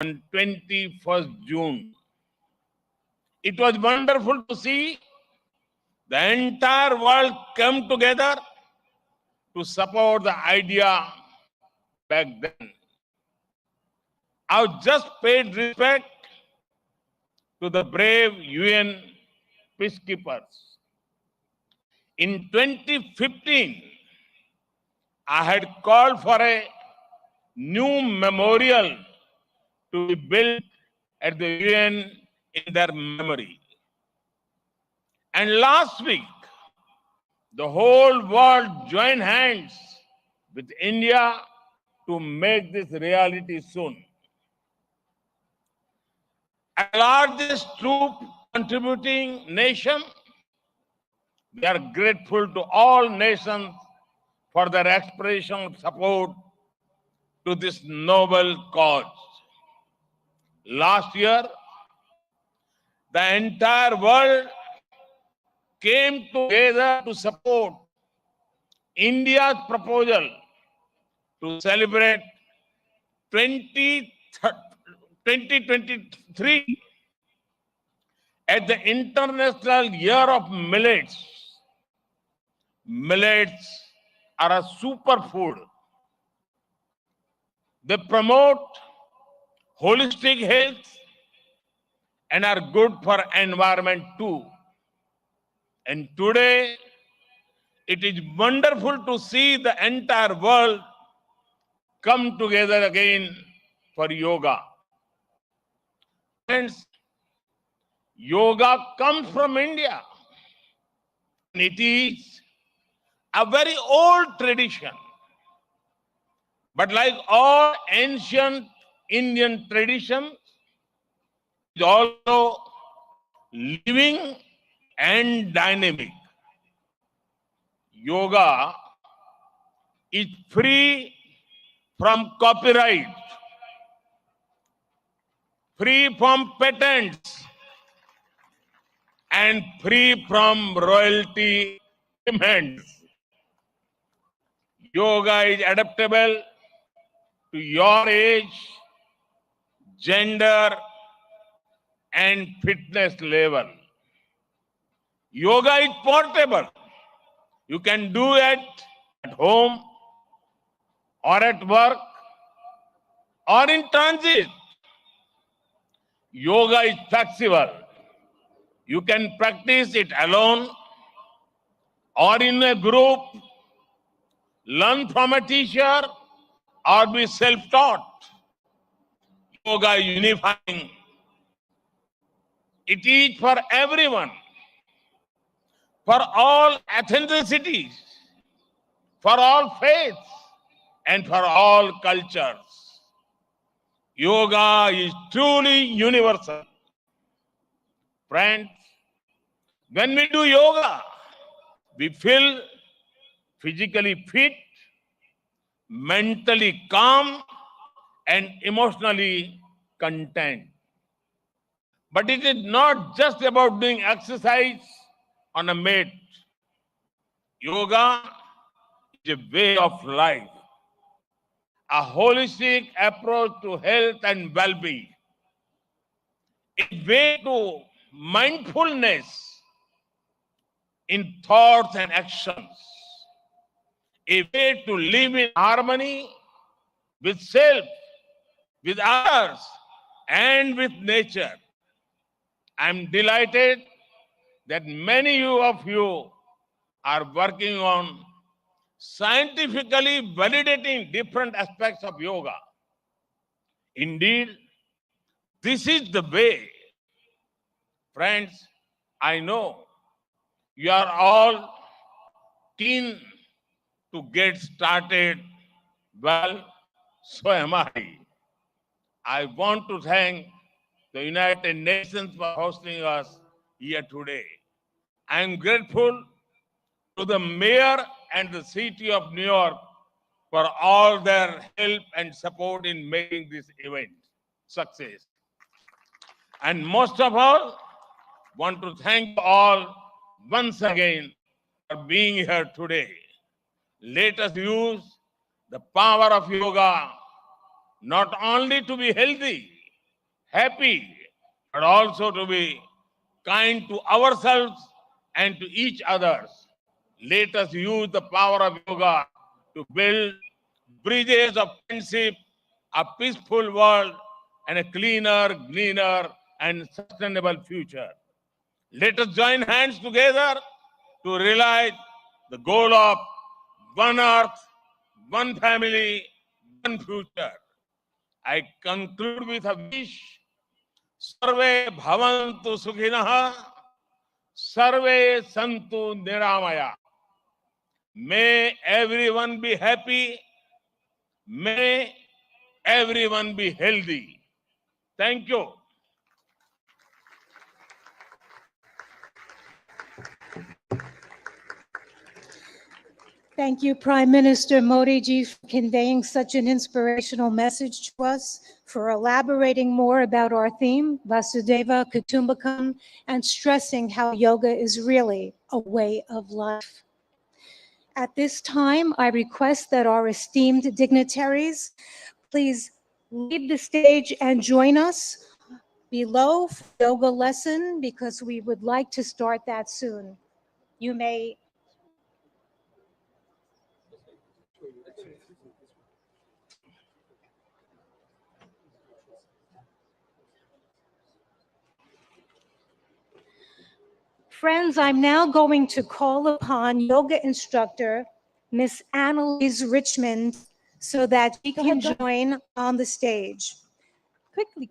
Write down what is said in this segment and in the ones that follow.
on 21st June. It was wonderful to see the entire world come together to support the idea back then. I just paid respect to the brave UN peacekeepers. In 2015, I had called for a new memorial to be built at the UN in their memory. And last week, the whole world joined hands with India to make this reality soon. As the largest troop contributing nation, we are grateful to all nations for their expression of support to this noble cause. Last year, the entire world came together to support India's proposal to celebrate 2023 as the International Year of Millets. Millets are a superfood. They promote holistic health and are good for environment too. And today, it is wonderful to see the entire world come together again for yoga. Friends, yoga comes from India. And it is a very old tradition. But like all ancient Indian traditions, it is also living and dynamic. Yoga is free from copyright, free from patents, and free from royalty payments. Yoga is adaptable to your age, gender, and fitness level. Yoga is portable. You can do it at home or at work or in transit. Yoga is flexible. You can practice it alone or in a group, learn from a teacher or be self-taught. Yoga is unifying. It is for everyone, for all ethnicities, for all faiths, and for all cultures. Yoga is truly universal. Friends, when we do yoga, we feel physically fit, mentally calm, and emotionally content. But it is not just about doing exercise on a mat. Yoga is a way of life, a holistic approach to health and well-being, a way to mindfulness in thoughts and actions, a way to live in harmony with self, with others, and with nature. I'm delighted that many of you are working on scientifically validating different aspects of yoga. Indeed, this is the way. Friends, I know you are all keen to get started. Well, so am I. I want to thank the United Nations for hosting us here today. I am grateful to the mayor and the city of New York for all their help and support in making this event success. And most of all, want to thank you all once again for being here today. Let us use the power of yoga not only to be healthy, happy, but also to be kind to ourselves and to each others. Let us use the power of yoga to build bridges of friendship, a peaceful world, and a cleaner, greener, and sustainable future. Let us join hands together to realize the goal of one earth, one family, one future. I conclude with a wish. Sarve bhavantu sukhinah, sarve santu niramaya. May everyone be happy. May everyone be healthy. Thank you. Thank you, Prime Minister Modi ji, for conveying such an inspirational message to us, for elaborating more about our theme, Vasudeva Kutumbakam, and stressing how yoga is really a way of life. At this time, I request that our esteemed dignitaries please leave the stage and join us below for yoga lesson, because we would like to start that soon. You may. Friends, I'm now going to call upon yoga instructor, Miss Annalise Richmond, so that she can join on the stage. Quickly.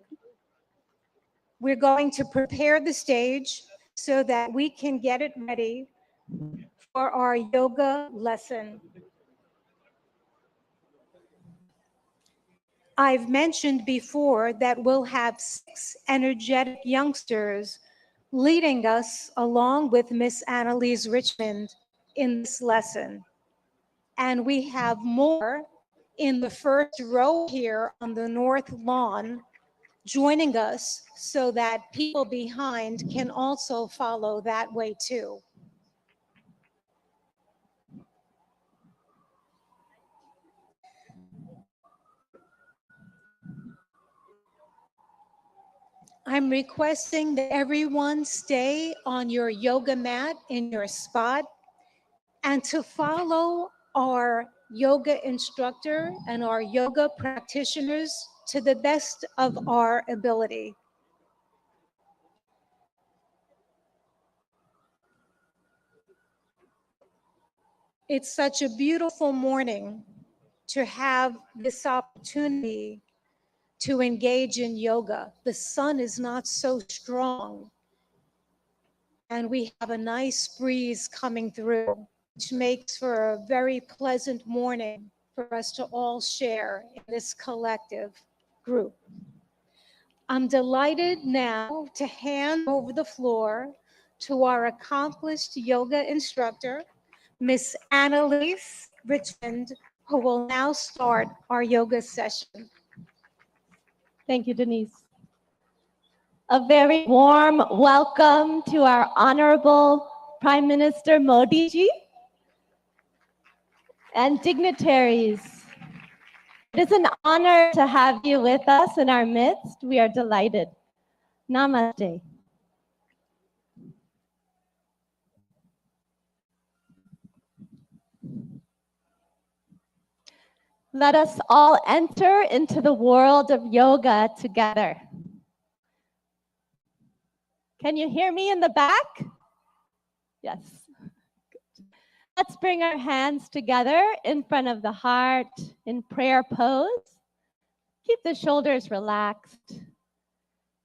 We're going to prepare the stage so that we can get it ready for our yoga lesson. I've mentioned before that we'll have 6 energetic youngsters leading us along with Miss Annalise Richmond in this lesson. And we have more in the first row here on the north lawn joining us so that people behind can also follow that way too. I'm requesting that everyone stay on your yoga mat in your spot and to follow our yoga instructor and our yoga practitioners to the best of our ability. It's such a beautiful morning to have this opportunity to engage in yoga. The sun is not so strong, and we have a nice breeze coming through, which makes for a very pleasant morning for us to all share in this collective group. I'm delighted now to hand over the floor to our accomplished yoga instructor, Miss Annalise Richmond, who will now start our yoga session. Thank you, Denise. A very warm welcome to our Honorable Prime Minister Modi ji and dignitaries. It is an honor to have you with us in our midst. We are delighted. Namaste. Let us all enter into the world of yoga together. Can you hear me in the back? Yes. Let's bring our hands together in front of the heart in prayer pose. Keep the shoulders relaxed.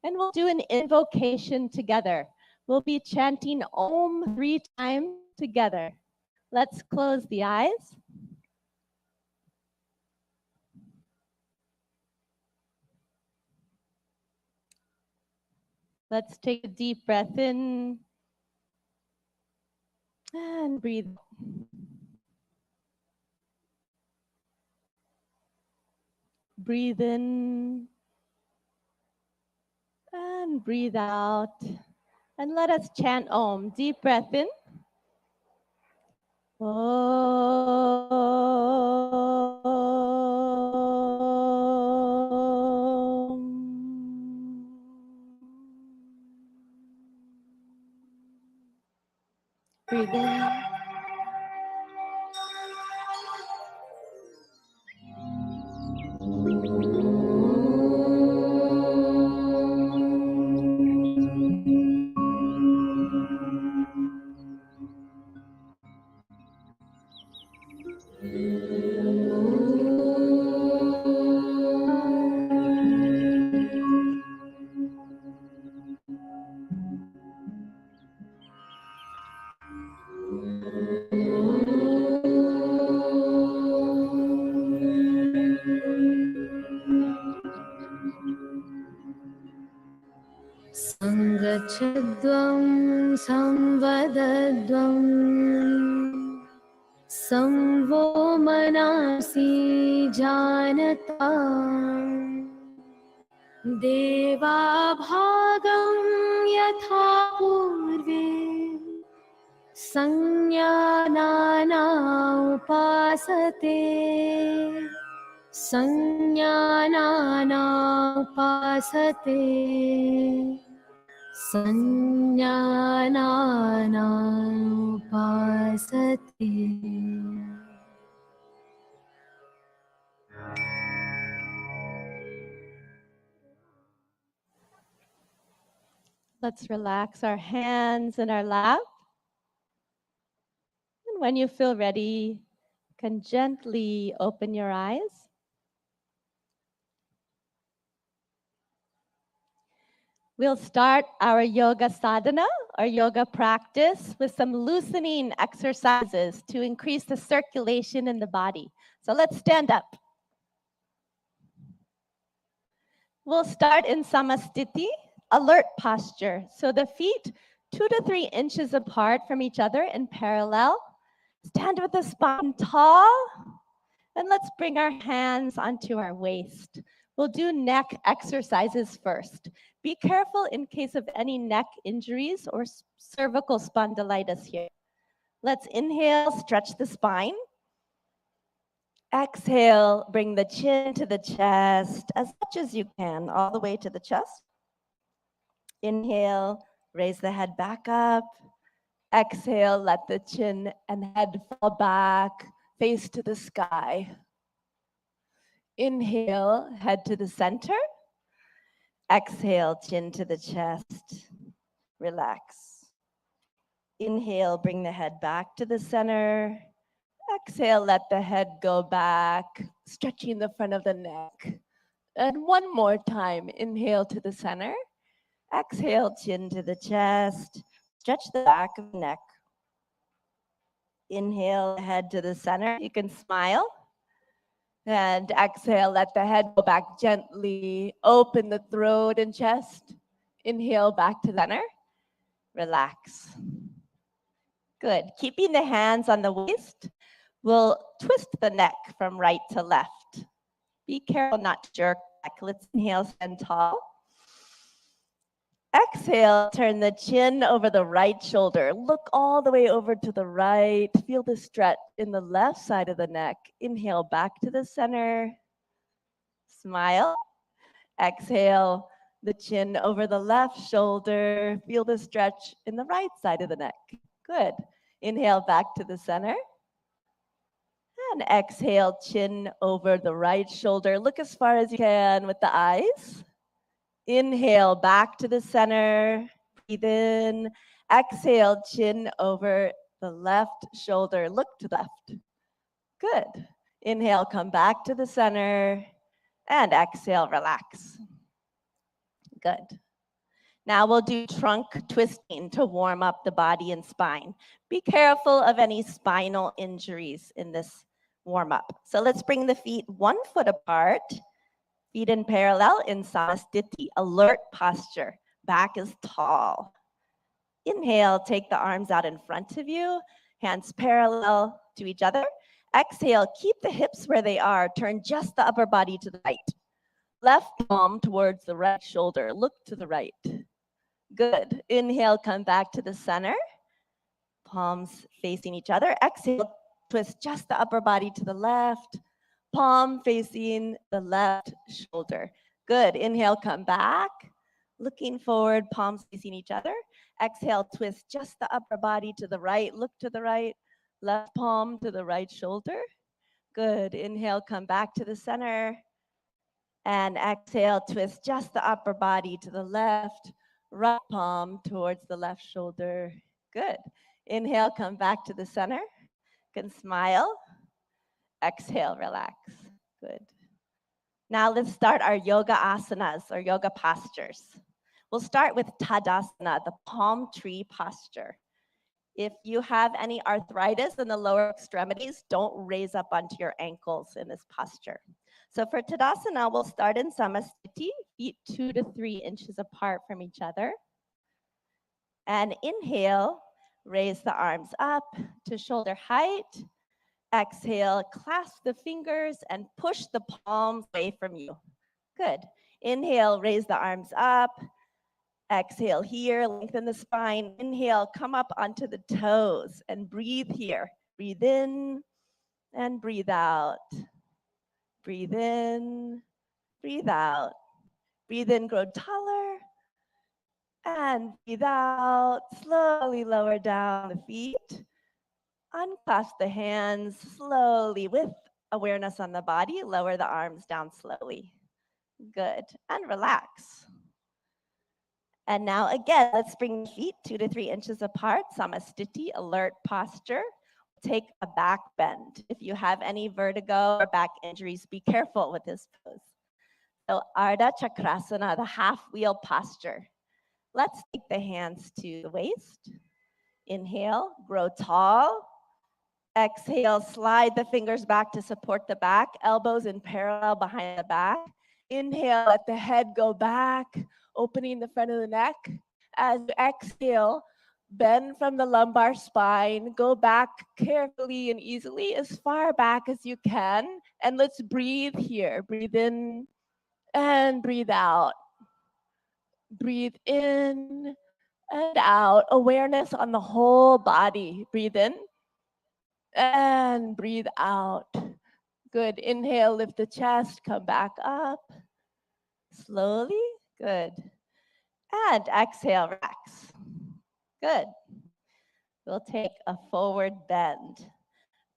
And we'll do an invocation together. We'll be chanting Om 3 times together. Let's close the eyes. Let's take a deep breath in and breathe. Breathe in and breathe out. And let us chant Om. Deep breath in. Om. Breathe in. Sangachadvam samvadadvam samvo manasi janata deva bhagam yatha purve sanyanana upasate sanyanana upasate sanyanana upasate. Let's relax our hands in our lap. And when you feel ready, you can gently open your eyes. We'll start our yoga sadhana, our yoga practice, with some loosening exercises to increase the circulation in the body. So let's stand up. We'll start in Samastiti, alert posture. So the feet 2 to 3 inches apart from each other in parallel. Stand with the spine tall. And let's bring our hands onto our waist. We'll do neck exercises first. Be careful in case of any neck injuries or cervical spondylitis here. Let's inhale, stretch the spine. Exhale, bring the chin to the chest as much as you can, all the way to the chest. Inhale, raise the head back up. Exhale, let the chin and head fall back, face to the sky. Inhale, head to the center. Exhale, chin to the chest. Relax. Inhale, bring the head back to the center. Exhale, let the head go back, stretching the front of the neck. And one more time, inhale to the center. Exhale, chin to the chest. Stretch the back of the neck. Inhale, head to the center. You can smile. And exhale, let the head go back gently. Open the throat and chest. Inhale, back to the center. Relax. Good. Keeping the hands on the waist, we'll twist the neck from right to left. Be careful not to jerk back. Let's inhale, stand tall. Exhale, turn the chin over the right shoulder. Look all the way over to the right. Feel the stretch in the left side of the neck. Inhale, back to the center. Smile. Exhale, the chin over the left shoulder. Feel the stretch in the right side of the neck. Good. Inhale, back to the center. And exhale, chin over the right shoulder. Look as far as you can with the eyes. Inhale, back to the center. Breathe in. Exhale, chin over the left shoulder. Look to the left. Good. Inhale, come back to the center. And exhale, relax. Good. Now we'll do trunk twisting to warm up the body and spine. Be careful of any spinal injuries in this warm up. So let's bring the feet 1 foot apart. Feet in parallel in Samastiti, alert posture. Back is tall. Inhale, take the arms out in front of you, hands parallel to each other. Exhale, keep the hips where they are. Turn just the upper body to the right. Left palm towards the right shoulder. Look to the right. Good. Inhale, come back to the center. Palms facing each other. Exhale, twist just the upper body to the left. Palm facing the left shoulder. Good. Inhale, come back. Looking forward, palms facing each other. Exhale, twist just the upper body to the right. Look to the right. Left palm to the right shoulder. Good. Inhale, come back to the center. And exhale, twist just the upper body to the left. Right palm towards the left shoulder. Good. Inhale, come back to the center. You can smile. Exhale, relax. Good. Now let's start our yoga asanas or yoga postures. We'll start with Tadasana, the palm tree posture. If you have any arthritis in the lower extremities, don't raise up onto your ankles in this posture. So for Tadasana, we'll start in Samasthiti, feet 2 to 3 inches apart from each other. And inhale, raise the arms up to shoulder height. Exhale, clasp the fingers and push the palms away from you. Good. Inhale, raise the arms up. Exhale here, lengthen the spine. Inhale, come up onto the toes and breathe here. Breathe in and breathe out. Breathe in, breathe out. Breathe in, grow taller. And breathe out, slowly lower down the feet. Unclasp the hands slowly with awareness on the body. Lower the arms down slowly. Good. And relax. And now again, let's bring the feet 2 to 3 inches apart. Samasthiti, alert posture. Take a back bend. If you have any vertigo or back injuries, be careful with this pose. So Ardha Chakrasana, the half wheel posture. Let's take the hands to the waist. Inhale, grow tall. Exhale, slide the fingers back to support the back, elbows in parallel behind the back. Inhale, let the head go back, opening the front of the neck. As you exhale, bend from the lumbar spine, go back carefully and easily as far back as you can. And let's breathe here. Breathe in and breathe out. Breathe in and out. Awareness on the whole body. Breathe in and breathe out. Good. Inhale, lift the chest, come back up. Slowly. Good. And exhale, relax. Good. We'll take a forward bend.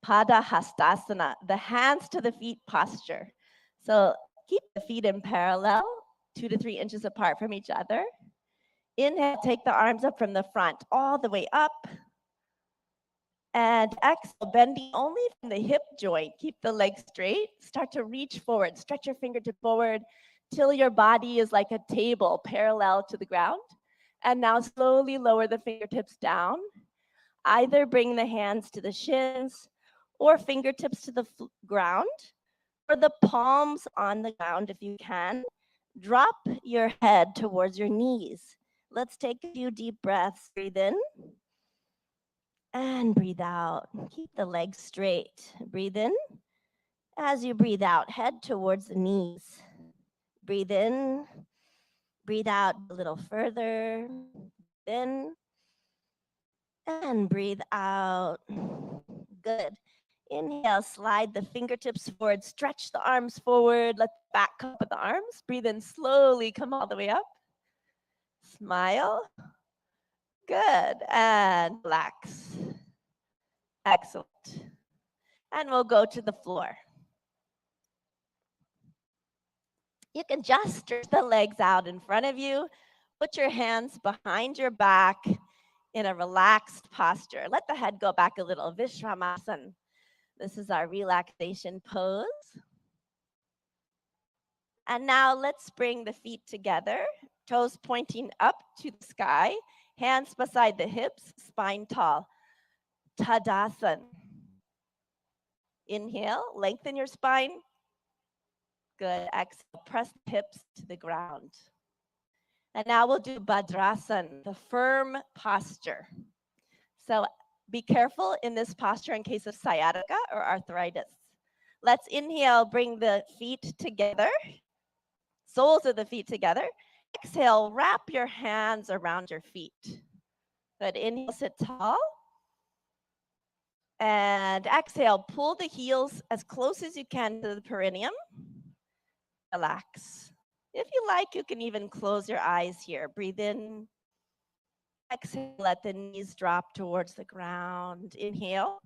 Pada Hastasana, the hands to the feet posture. So keep the feet in parallel, 2 to 3 inches apart from each other. Inhale, take the arms up from the front, all the way up. And exhale, bending only from the hip joint. Keep the legs straight. Start to reach forward. Stretch your fingertip forward till your body is like a table parallel to the ground. And now slowly lower the fingertips down. Either bring the hands to the shins or fingertips to the ground, or the palms on the ground if you can. Drop your head towards your knees. Let's take a few deep breaths. Breathe in and breathe out. Keep the legs straight. Breathe in. As you breathe out, head towards the knees. Breathe in. Breathe out a little further. In and breathe out. Good. Inhale, slide the fingertips forward, stretch the arms forward, let the back come up with the arms. Breathe in slowly, come all the way up. Smile. Good, and relax. Excellent. And we'll go to the floor. You can just stretch the legs out in front of you. Put your hands behind your back in a relaxed posture. Let the head go back a little. Vishramasana. This is our relaxation pose. And now let's bring the feet together, toes pointing up to the sky, hands beside the hips, spine tall. Tadasana. Inhale, lengthen your spine. Good. Exhale, press the hips to the ground. And now we'll do Bhadrasana, the firm posture. So be careful in this posture in case of sciatica or arthritis. Let's inhale, bring the feet together, soles of the feet together. Exhale, wrap your hands around your feet. Good. Inhale, sit tall. And exhale, pull the heels as close as you can to the perineum. Relax. If you like, you can even close your eyes here. Breathe in Exhale, let the knees drop towards the ground. Inhale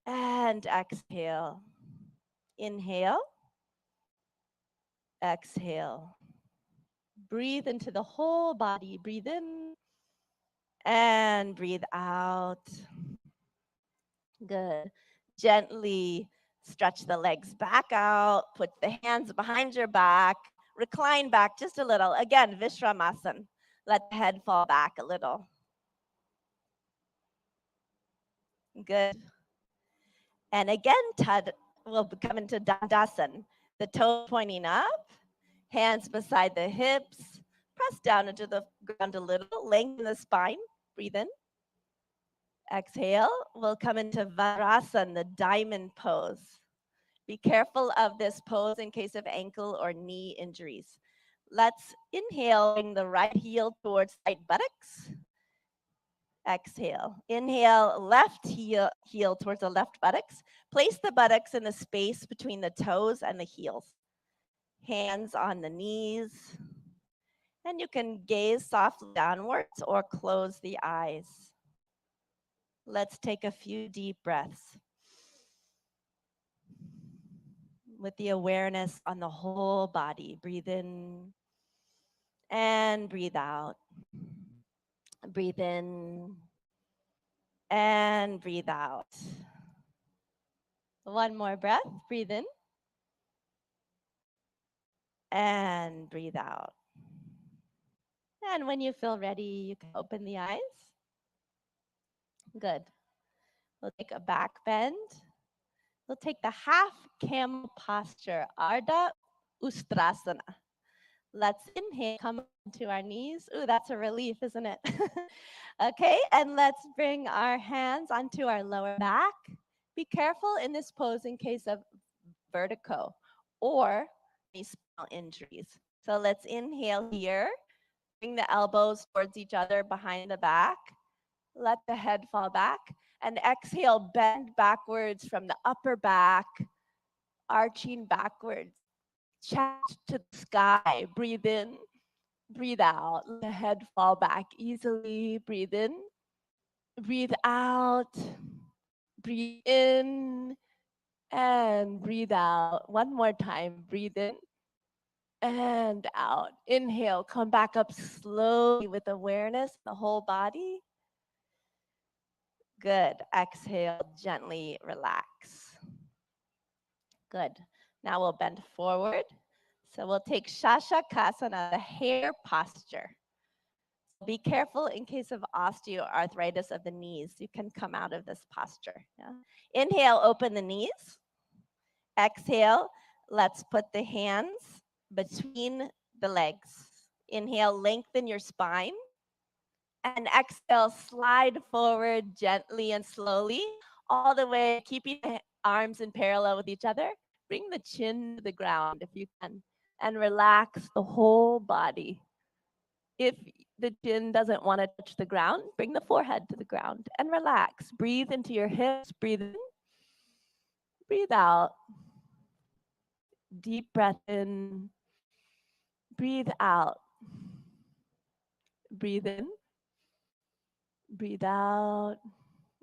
and exhale. Inhale, exhale. Breathe into the whole body. Breathe in and breathe out. Good. Gently stretch the legs back out. Put the hands behind your back. Recline back just a little. Again, Vishramasana. Let the head fall back a little. Good. And again, we'll come into Dandasana. The toes pointing up, hands beside the hips. Press down into the ground a little. Lengthen the spine. Breathe in. Exhale. We'll come into Varasana, the diamond pose. Be careful of this pose in case of ankle or knee injuries. Let's inhale, bring the right heel towards right buttocks. Exhale. Inhale, left heel towards the left buttocks. Place the buttocks in the space between the toes and the heels. Hands on the knees. And you can gaze softly downwards or close the eyes. Let's take a few deep breaths with the awareness on the whole body. Breathe in and breathe out. Breathe in and breathe out. One more breath. Breathe in and breathe out. And when you feel ready, you can open the eyes. Good. We'll take a back bend. We'll take the half camel posture, Ardha Ustrasana. Let's inhale, come to our knees. Ooh, that's a relief, isn't it? Okay, and let's bring our hands onto our lower back. Be careful in this pose in case of vertigo or any spinal injuries. So let's inhale here. Bring the elbows towards each other behind the back. Let the head fall back. And exhale, bend backwards from the upper back, arching backwards. Chest to the sky. Breathe in, breathe out. Let the head fall back easily. Breathe in, breathe out. Breathe in and breathe out. One more time. Breathe in and out. Inhale, come back up slowly with awareness, the whole body. Good. Exhale, gently relax. Good. Now we'll bend forward. So we'll take Shashakasana, the hare posture. Be careful in case of osteoarthritis of the knees. You can come out of this posture. Yeah. Inhale, open the knees. Exhale, let's put the hands between the legs. Inhale, lengthen your spine. And exhale, slide forward gently and slowly, all the way, keeping the arms in parallel with each other. Bring the chin to the ground if you can, and relax the whole body. If the chin doesn't want to touch the ground, bring the forehead to the ground and relax. Breathe into your hips, breathe in, breathe out. Deep breath in, breathe out. Breathe in, breathe out.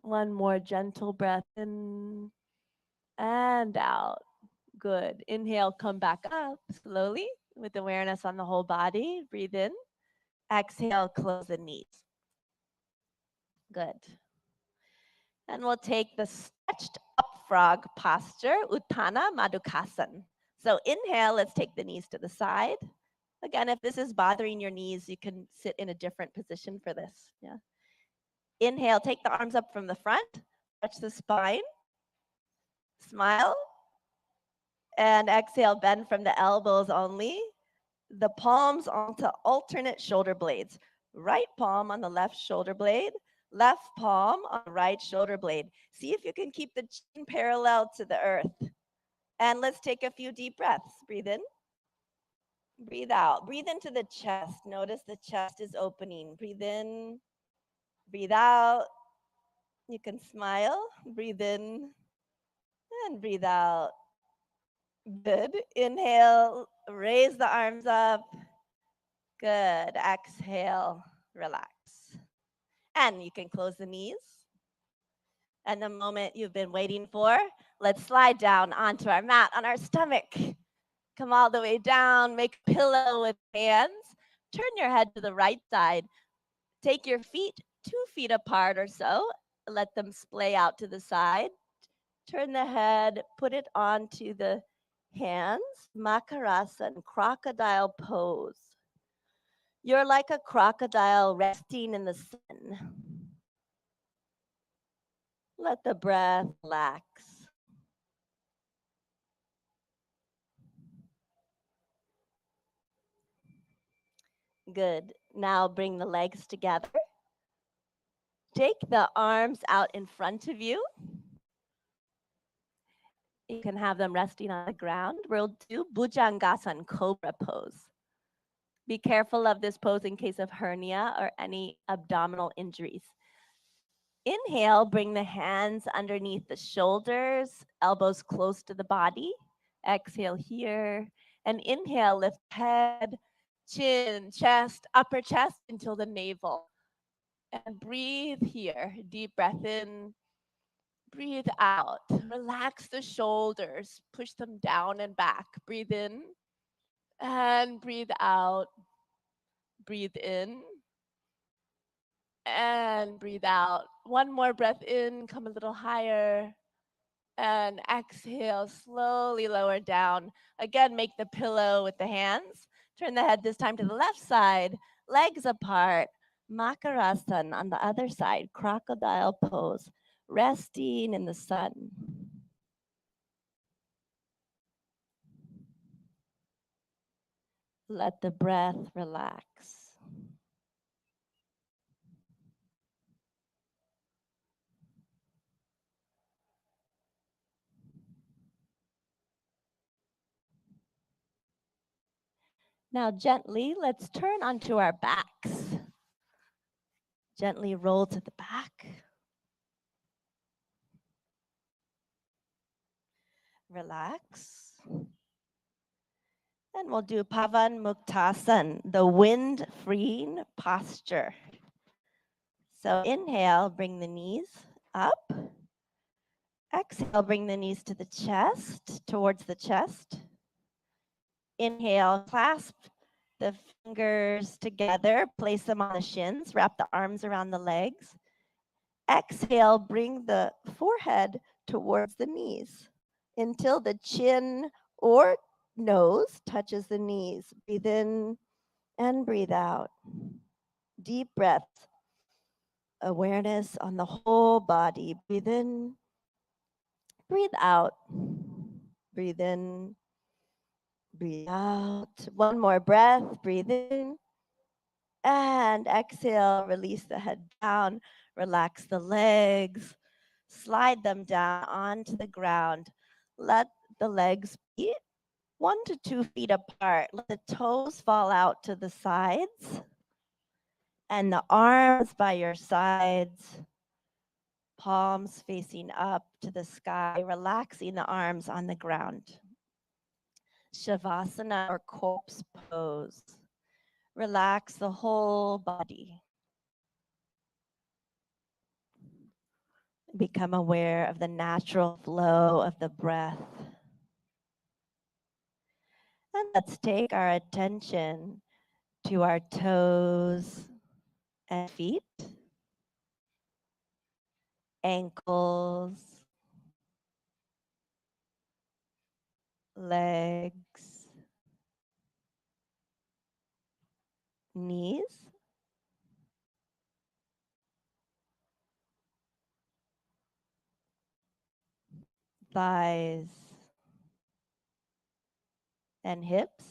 One more gentle breath in and out. Good. Inhale, come back up slowly with awareness on the whole body. Breathe in. Exhale, close the knees. Good. And we'll take the stretched up frog posture, Uttana Madhukasana. So inhale, let's take the knees to the side. Again, if this is bothering your knees, you can sit in a different position for this. Yeah. Inhale, take the arms up from the front, stretch the spine, smile, and exhale, bend from the elbows only. The palms onto alternate shoulder blades. Right palm on the left shoulder blade, left palm on the right shoulder blade. See if you can keep the chin parallel to the earth. And let's take a few deep breaths. Breathe in, breathe out. Breathe into the chest. Notice the chest is opening. Breathe in, breathe out. You can smile. Breathe in and breathe out. Good. Inhale, raise the arms up. Good. Exhale, relax. And you can close the knees. And the moment you've been waiting for, let's slide down onto our mat on our stomach. Come all the way down, make a pillow with hands. Turn your head to the right side. Take your feet 2 feet apart or so. Let them splay out to the side. Turn the head, put it onto the hands. Makarasana, crocodile pose. You're like a crocodile resting in the sun. Let the breath relax. Good. Now bring the legs together. Take the arms out in front of you. You can have them resting on the ground. We'll do Bhujangasana, cobra pose. Be careful of this pose in case of hernia or any abdominal injuries. Inhale, bring the hands underneath the shoulders, elbows close to the body. Exhale here. And inhale, lift head, chin, chest, upper chest until the navel. And breathe here. Deep breath in. Breathe out. Relax the shoulders. Push them down and back. Breathe in. And breathe out. Breathe in. And breathe out. One more breath in. Come a little higher. And exhale. Slowly lower down. Again, make the pillow with the hands. Turn the head this time to the left side. Legs apart. Makarasana on the other side. Crocodile pose. Resting in the sun. Let the breath relax. Now gently, let's turn onto our backs. Gently roll to the back. Relax. And we'll do Pavan Muktasan, the wind-freeing posture. So inhale, bring the knees up. Exhale, bring the knees to the chest, towards the chest. Inhale, clasp the fingers together, place them on the shins, wrap the arms around the legs. Exhale, bring the forehead towards the knees until the chin or nose touches the knees. Breathe in and breathe out. Deep breath. Awareness on the whole body. Breathe in, breathe out. Breathe in, breathe out. One more breath. Breathe in and exhale. Release the head down. Relax the legs. Slide them down onto the ground. Let the legs be 1 to 2 feet apart. Let the toes fall out to the sides and the arms by your sides. Palms facing up to the sky, relaxing the arms on the ground. Shavasana or corpse pose. Relax the whole body. Become aware of the natural flow of the breath. And let's take our attention to our toes and feet, ankles, legs, knees, thighs, and hips.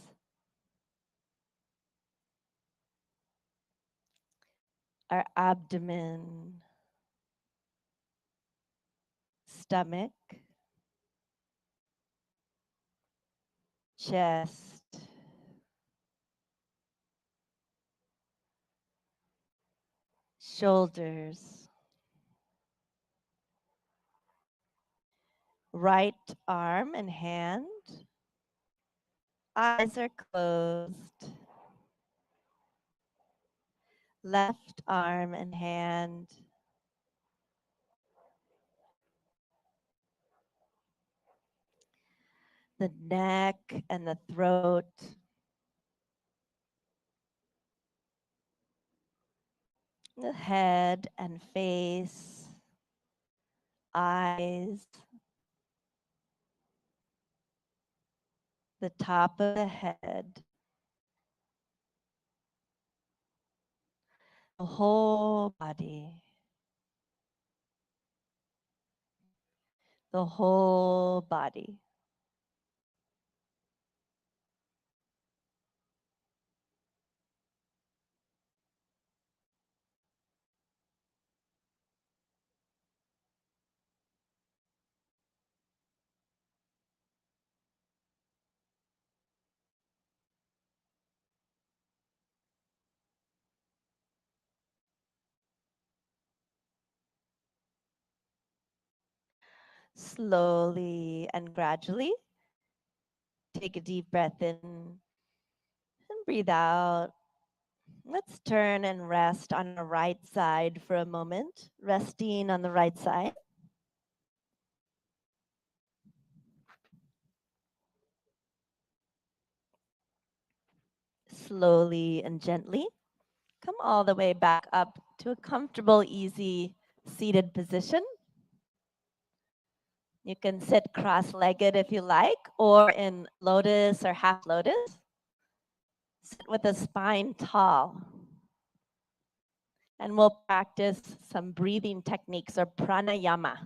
Our abdomen, stomach, chest, shoulders, right arm and hand. Eyes are closed. left arm and hand. The neck and the throat. The head and face. Eyes. The top of the head. The whole body. The whole body. Slowly and gradually, take a deep breath in and breathe out. Let's turn and rest on the right side for a moment. Resting on the right side. Slowly and gently, come all the way back up to a comfortable, easy seated position. You can sit cross-legged if you like, or in lotus or half lotus. Sit with the spine tall. And we'll practice some breathing techniques or pranayama.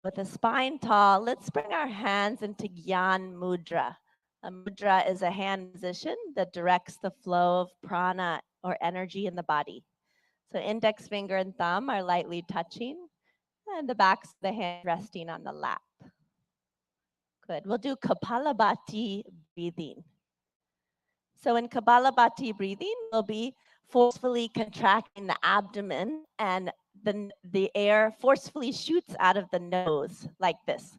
With the spine tall, let's bring our hands into Gyan Mudra. A mudra is a hand position that directs the flow of prana or energy in the body. So index finger and thumb are lightly touching, and the backs of the hand resting on the lap. Good. We'll do Kapalabhati breathing. So in Kapalabhati breathing, we'll be forcefully contracting the abdomen, and the air forcefully shoots out of the nose like this.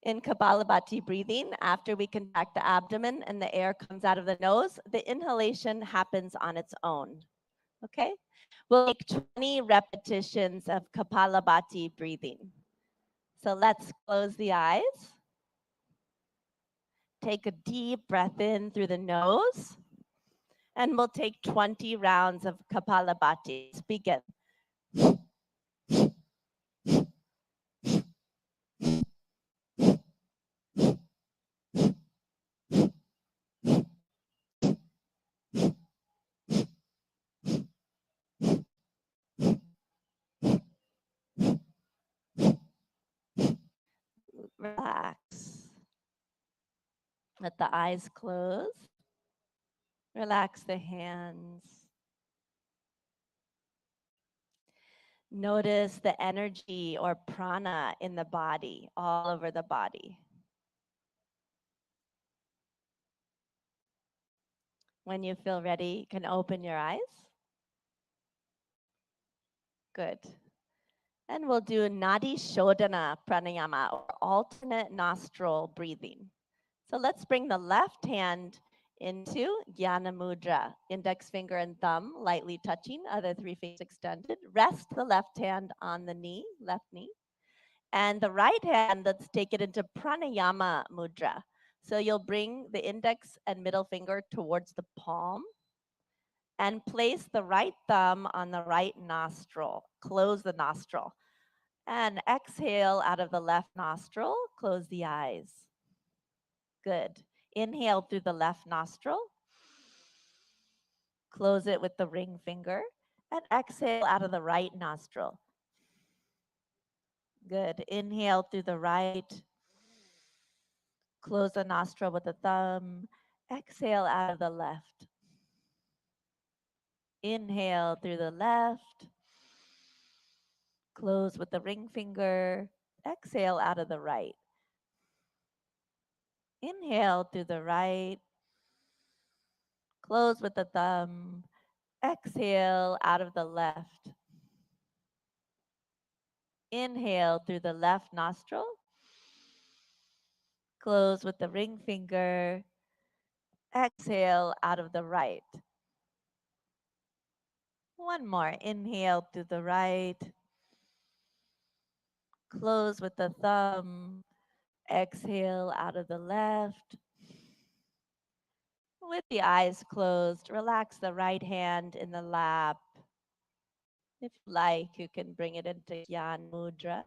In Kapalabhati breathing, after we contract the abdomen and the air comes out of the nose, the inhalation happens on its own. Okay? We'll make 20 repetitions of Kapalabhati breathing. So let's close the eyes. Take a deep breath in through the nose. And we'll take 20 rounds of Kapalabhati. Let's begin. Relax. Let the eyes close. Relax the hands. Notice the energy or prana in the body, all over the body. When you feel ready, you can open your eyes. Good. And we'll do Nadi Shodhana Pranayama, or alternate nostril breathing. So let's bring the left hand into Jnana Mudra, index finger and thumb lightly touching, other three fingers extended. Rest the left hand on the knee, left knee. And the right hand, let's take it into Pranayama Mudra. So you'll bring the index and middle finger towards the palm and place the right thumb on the right nostril. Close the nostril. And exhale out of the left nostril, close the eyes. Good. Inhale through the left nostril. Close it with the ring finger. And exhale out of the right nostril. Good. Inhale through the right. Close the nostril with the thumb. Exhale out of the left. Inhale through the left. Close with the ring finger. Exhale out of the right. Inhale through the right. Close with the thumb. Exhale out of the left. Inhale through the left nostril. Close with the ring finger. Exhale out of the right. One more. Inhale to the right. Close with the thumb. Exhale out of the left. With the eyes closed, relax the right hand in the lap. If you like, you can bring it into Gyan Mudra.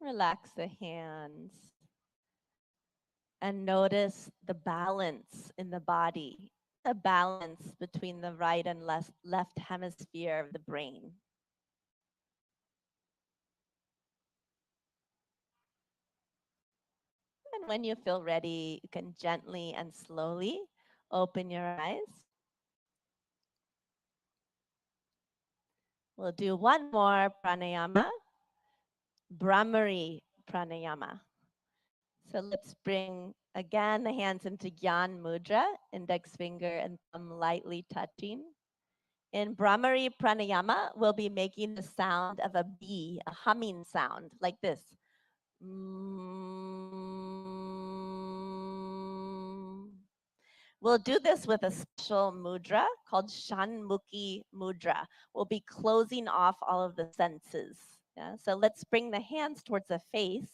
Relax the hands. And notice the balance in the body, the balance between the right and left hemisphere of the brain. And when you feel ready, you can gently and slowly open your eyes. We'll do one more pranayama, Brahmari pranayama. So let's bring again the hands into Gyan Mudra, index finger and thumb lightly touching. In Brahmari pranayama, we'll be making the sound of a bee, a humming sound like this. We'll do this with a special mudra called Shanmukhi mudra. We'll be closing off all of the senses. Yeah? So let's bring the hands towards the face.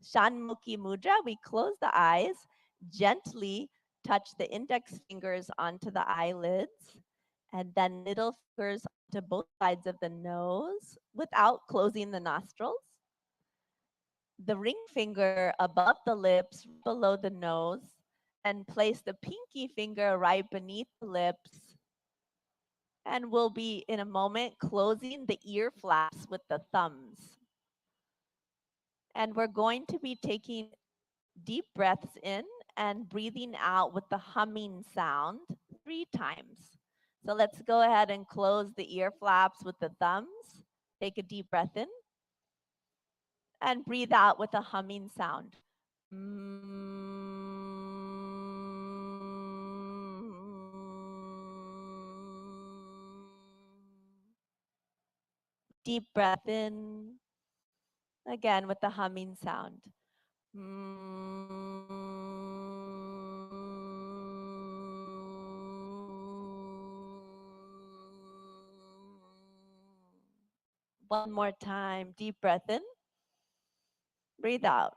Shanmukhi mudra, we close the eyes, gently touch the index fingers onto the eyelids, and then middle fingers to both sides of the nose without closing the nostrils. The ring finger above the lips, below the nose, and place the pinky finger right beneath the lips. And we'll be, in a moment, closing the ear flaps with the thumbs. And we're going to be taking deep breaths in and breathing out with the humming sound 3 times. So let's go ahead and close the ear flaps with the thumbs. Take a deep breath in and breathe out with a humming sound. Deep breath in, again with the humming sound. One more time, deep breath in, breathe out.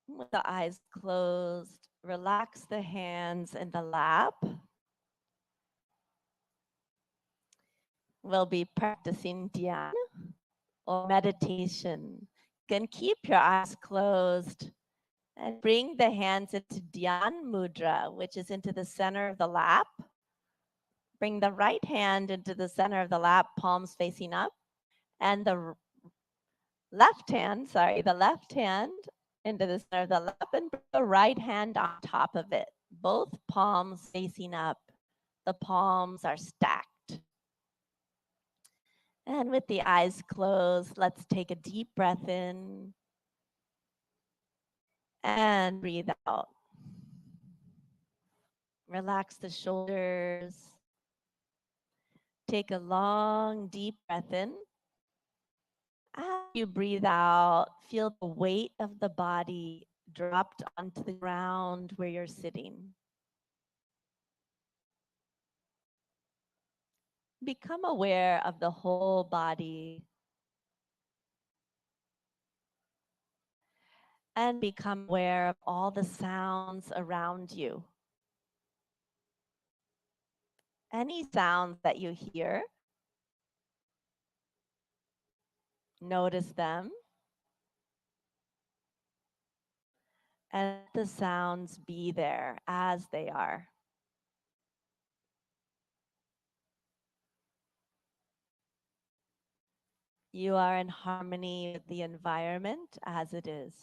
With the eyes closed, relax the hands in the lap. We'll be practicing dhyan or meditation. You can keep your eyes closed and bring the hands into dhyan mudra, which is into the center of the lap. Bring the right hand into the center of the lap, palms facing up, and the left hand into the center of the lap, and bring the right hand on top of it. Both palms facing up. The palms are stacked. And with the eyes closed, let's take a deep breath in and breathe out. Relax the shoulders. Take a long, deep breath in. As you breathe out, feel the weight of the body dropped onto the ground where you're sitting. Become aware of the whole body and become aware of all the sounds around you. Any sounds that you hear, notice them and let the sounds be there as they are. You are in harmony with the environment as it is.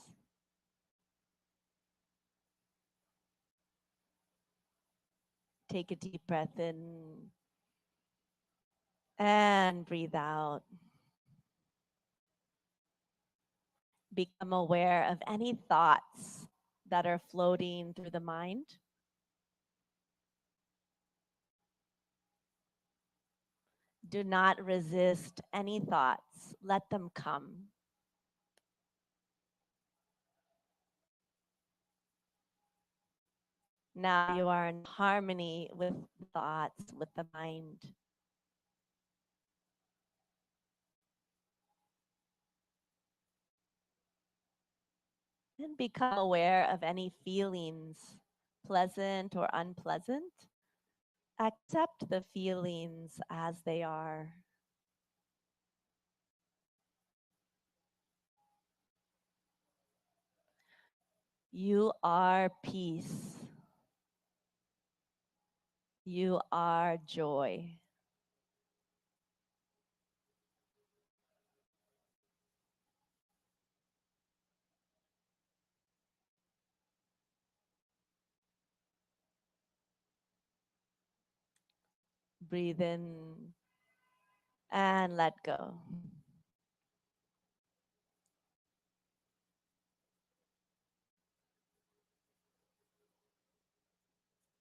Take a deep breath in and breathe out. Become aware of any thoughts that are floating through the mind. Do not resist any thoughts. Let them come. Now you are in harmony with thoughts, with the mind. And become aware of any feelings, pleasant or unpleasant. Accept the feelings as they are. You are peace. You are joy. Breathe in and let go.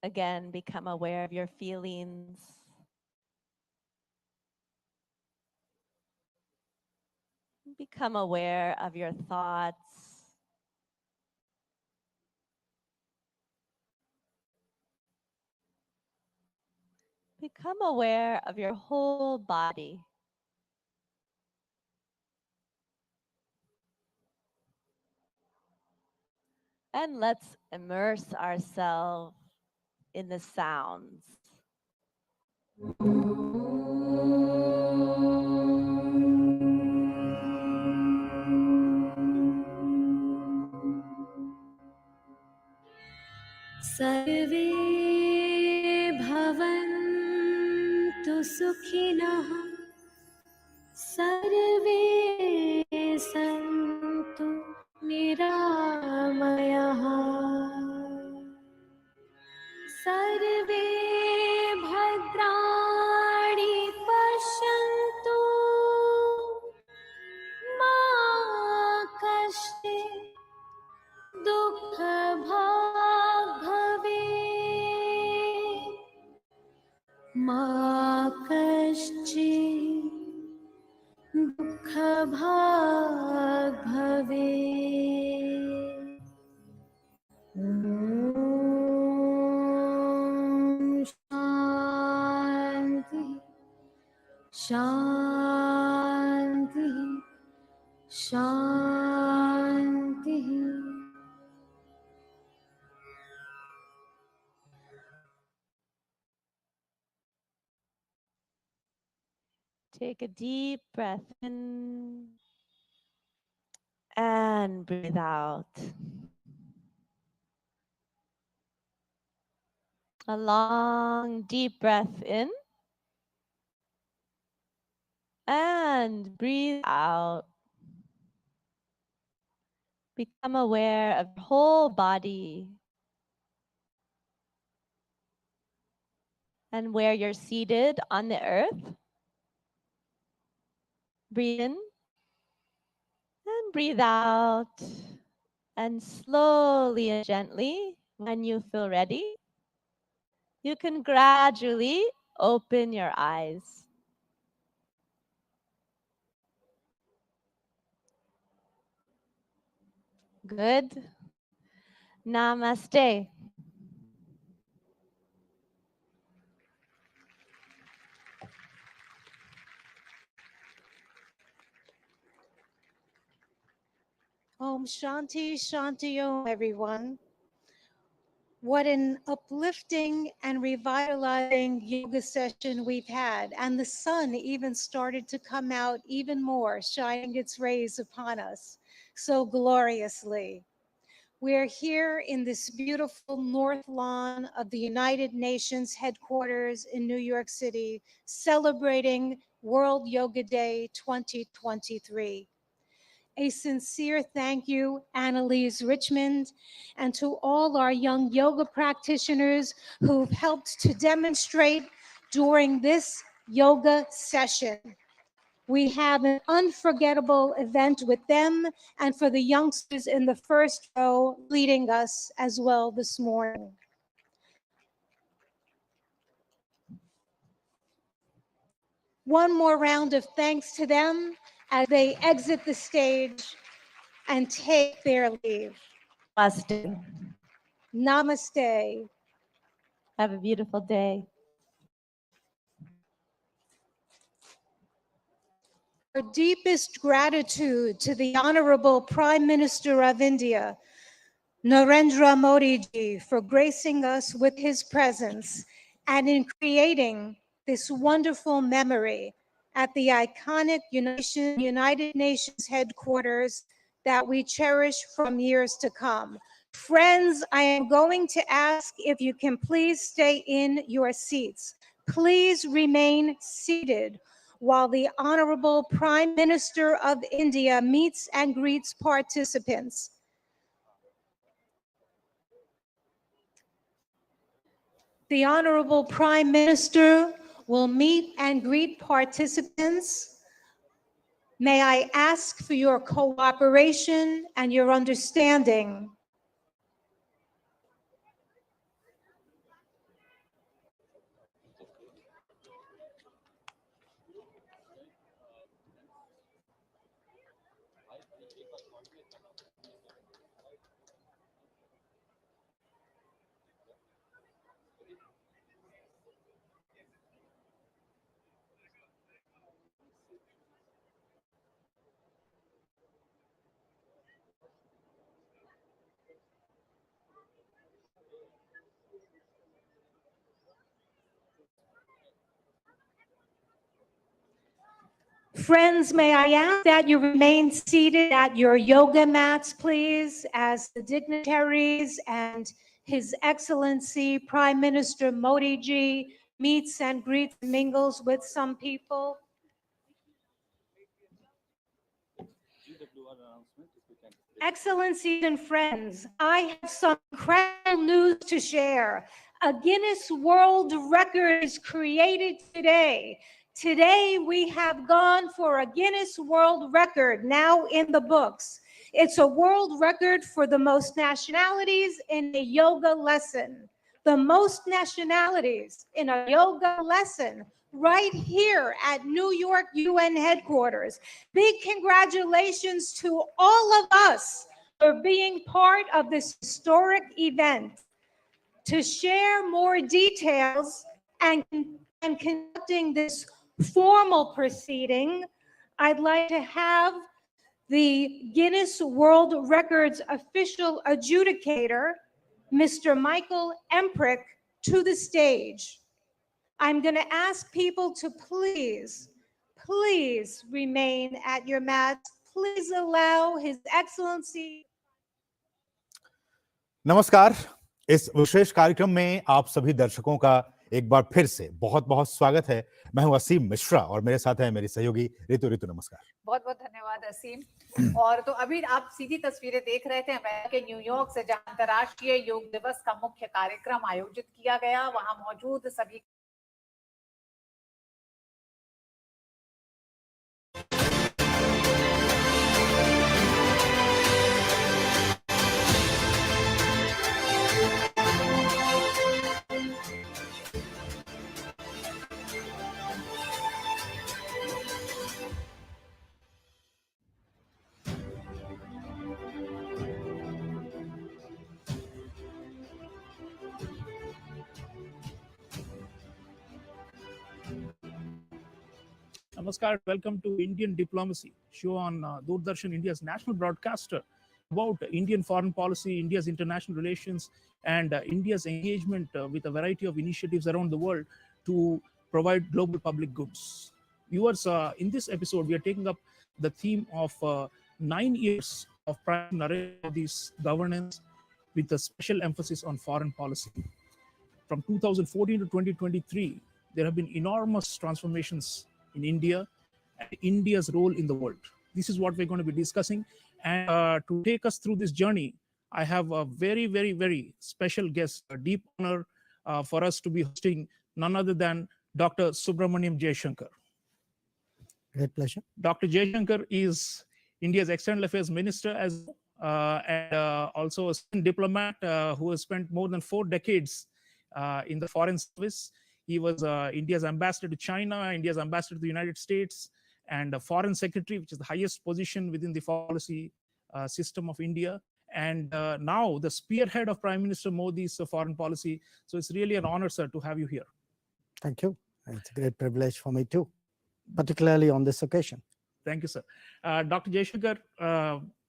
Again, become aware of your feelings. Become aware of your thoughts. Become aware of your whole body. And let's immerse ourselves in the sounds. सर्वे भवन्तु सुखिनः सर्वे सन्तु निरामयाः सर्वे भद्राणि पश्यन्तु मा कश्चित् दुःखभाग् भवेत् मा कश्चित् दुःखभाग् भवेत् ॐ शान्ति शान्ति शान्तिः Take a deep breath in and breathe out. A long, deep breath in and breathe out. Become aware of your whole body and where you're seated on the earth. Breathe in and breathe out. And slowly and gently, when you feel ready, you can gradually open your eyes. Good. Namaste. Om Shanti Shanti Om, everyone. What an uplifting and revitalizing yoga session we've had. And the sun even started to come out even more, shining its rays upon us so gloriously. We're here in this beautiful North Lawn of the United Nations headquarters in New York City, celebrating World Yoga Day 2023. A sincere thank you, Annalise Richmond, and to all our young yoga practitioners who've helped to demonstrate during this yoga session. We have an unforgettable event with them and for the youngsters in the first row leading us as well this morning. One more round of thanks to them as they exit the stage and take their leave. Namaste. Namaste. Have a beautiful day. Our deepest gratitude to the Honorable Prime Minister of India, Narendra Modi ji, for gracing us with his presence and in creating this wonderful memory at the iconic United Nations headquarters that we cherish from years to come. Friends, I am going to ask if you can please stay in your seats. Please remain seated while the Honorable Prime Minister of India meets and greets participants. The Honorable Prime Minister will meet and greet participants. May I ask for your cooperation and your understanding. Friends, may I ask that you remain seated at your yoga mats, please, as the dignitaries and His Excellency Prime Minister Modi ji meets and greets and mingles with some people. Excellencies and friends, I have some incredible news to share. A Guinness World Record is created today. Today, we have gone for a Guinness World Record now in the books. It's a world record for the most nationalities in a yoga lesson. The most nationalities in a yoga lesson right here at New York UN headquarters. Big congratulations to all of us for being part of this historic event. To share more details and conducting this formal proceeding, I'd like to have the Guinness World Records official adjudicator, Mr. Michael Emprick, to the stage. I'm going to ask people to please remain at your mats. Please allow His Excellency. नमस्कार। इस विशेष कार्यक्रम में आप सभी दर्शकों का एक बार फिर से बहुत बहुत स्वागत है। मैं हूं असीम मिश्रा और मेरे साथ है मेरी सहयोगी ऋतु। नमस्कार। बहुत बहुत धन्यवाद असीम। और तो अभी आप सीधी तस्वीरें देख रहे थे अमेरिका के न्यूयॉर्क से, जहां अंतर्राष्ट्रीय योग दिवस का मुख्य कार्यक्रम आयोजित किया गया। वहां मौजूद सभी Namaskar, welcome to Indian Diplomacy, show on Doordarshan, India's national broadcaster, about Indian foreign policy, India's international relations, and India's engagement with a variety of initiatives around the world to provide global public goods. Viewers, in this episode, we are taking up the theme of 9 years of Prime Narendra Modi's governance with a special emphasis on foreign policy. From 2014 to 2023, there have been enormous transformations in India and India's role in the world. This is what we're going to be discussing. And to take us through this journey, I have a very, very, very special guest, a deep honor for us to be hosting none other than Dr. Subramaniam Jaishankar. Great pleasure. Dr. Jaishankar is India's External Affairs Minister and also a diplomat who has spent more than 4 decades in the foreign service. He was India's ambassador to China, India's ambassador to the United States, and a foreign secretary, which is the highest position within the policy system of India. And now the spearhead of Prime Minister Modi's foreign policy. So it's really an honor, sir, to have you here. Thank you. It's a great privilege for me too, particularly on this occasion. Thank you, sir. Dr. Jaishankar,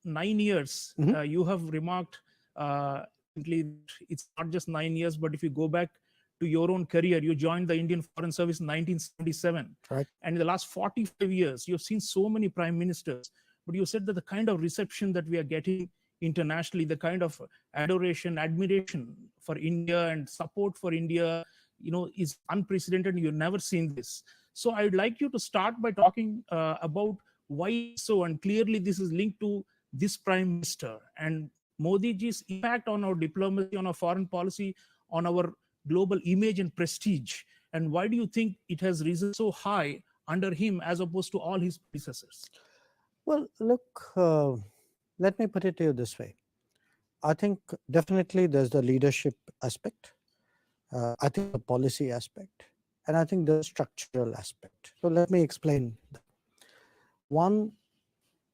9 years, you have remarked, it's not just 9 years, but if you go back to your own career, you joined the Indian Foreign Service in 1977. Right. And in the last 45 years, you've seen so many prime ministers, but you said that the kind of reception that we are getting internationally, the kind of adoration, admiration for India and support for India, is unprecedented. You've never seen this. So I'd like you to start by talking about why so, and clearly this is linked to this prime minister and Modi ji's impact on our diplomacy, on our foreign policy, on our global image and prestige. And why do you think it has risen so high under him as opposed to all his predecessors? Well, look, let me put it to you this way. I think definitely there's the leadership aspect. I think the policy aspect, and I think the structural aspect. So let me explain that. One,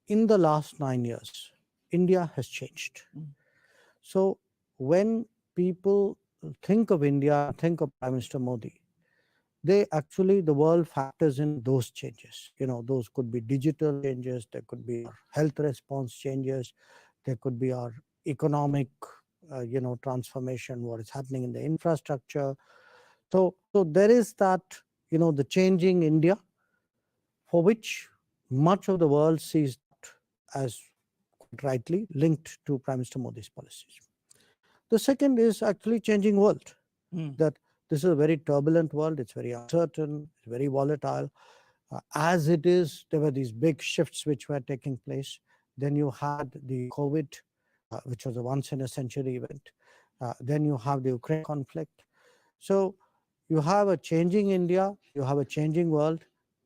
in the last 9 years, India has changed. So when people think of India, think of Prime Minister Modi, the world factors in those changes. Those could be digital changes, there could be our health response changes, there could be our economic, transformation, what is happening in the infrastructure. So there is that, the changing India, for which much of the world sees as quite rightly linked to Prime Minister Modi's policies. The second is actually changing world. That this is a very turbulent world. It's very uncertain, it's very volatile. As it is, there were these big shifts which were taking place. Then you had the COVID, which was a once in a century event. Then you have the Ukraine conflict. So you have a changing India, you have a changing world,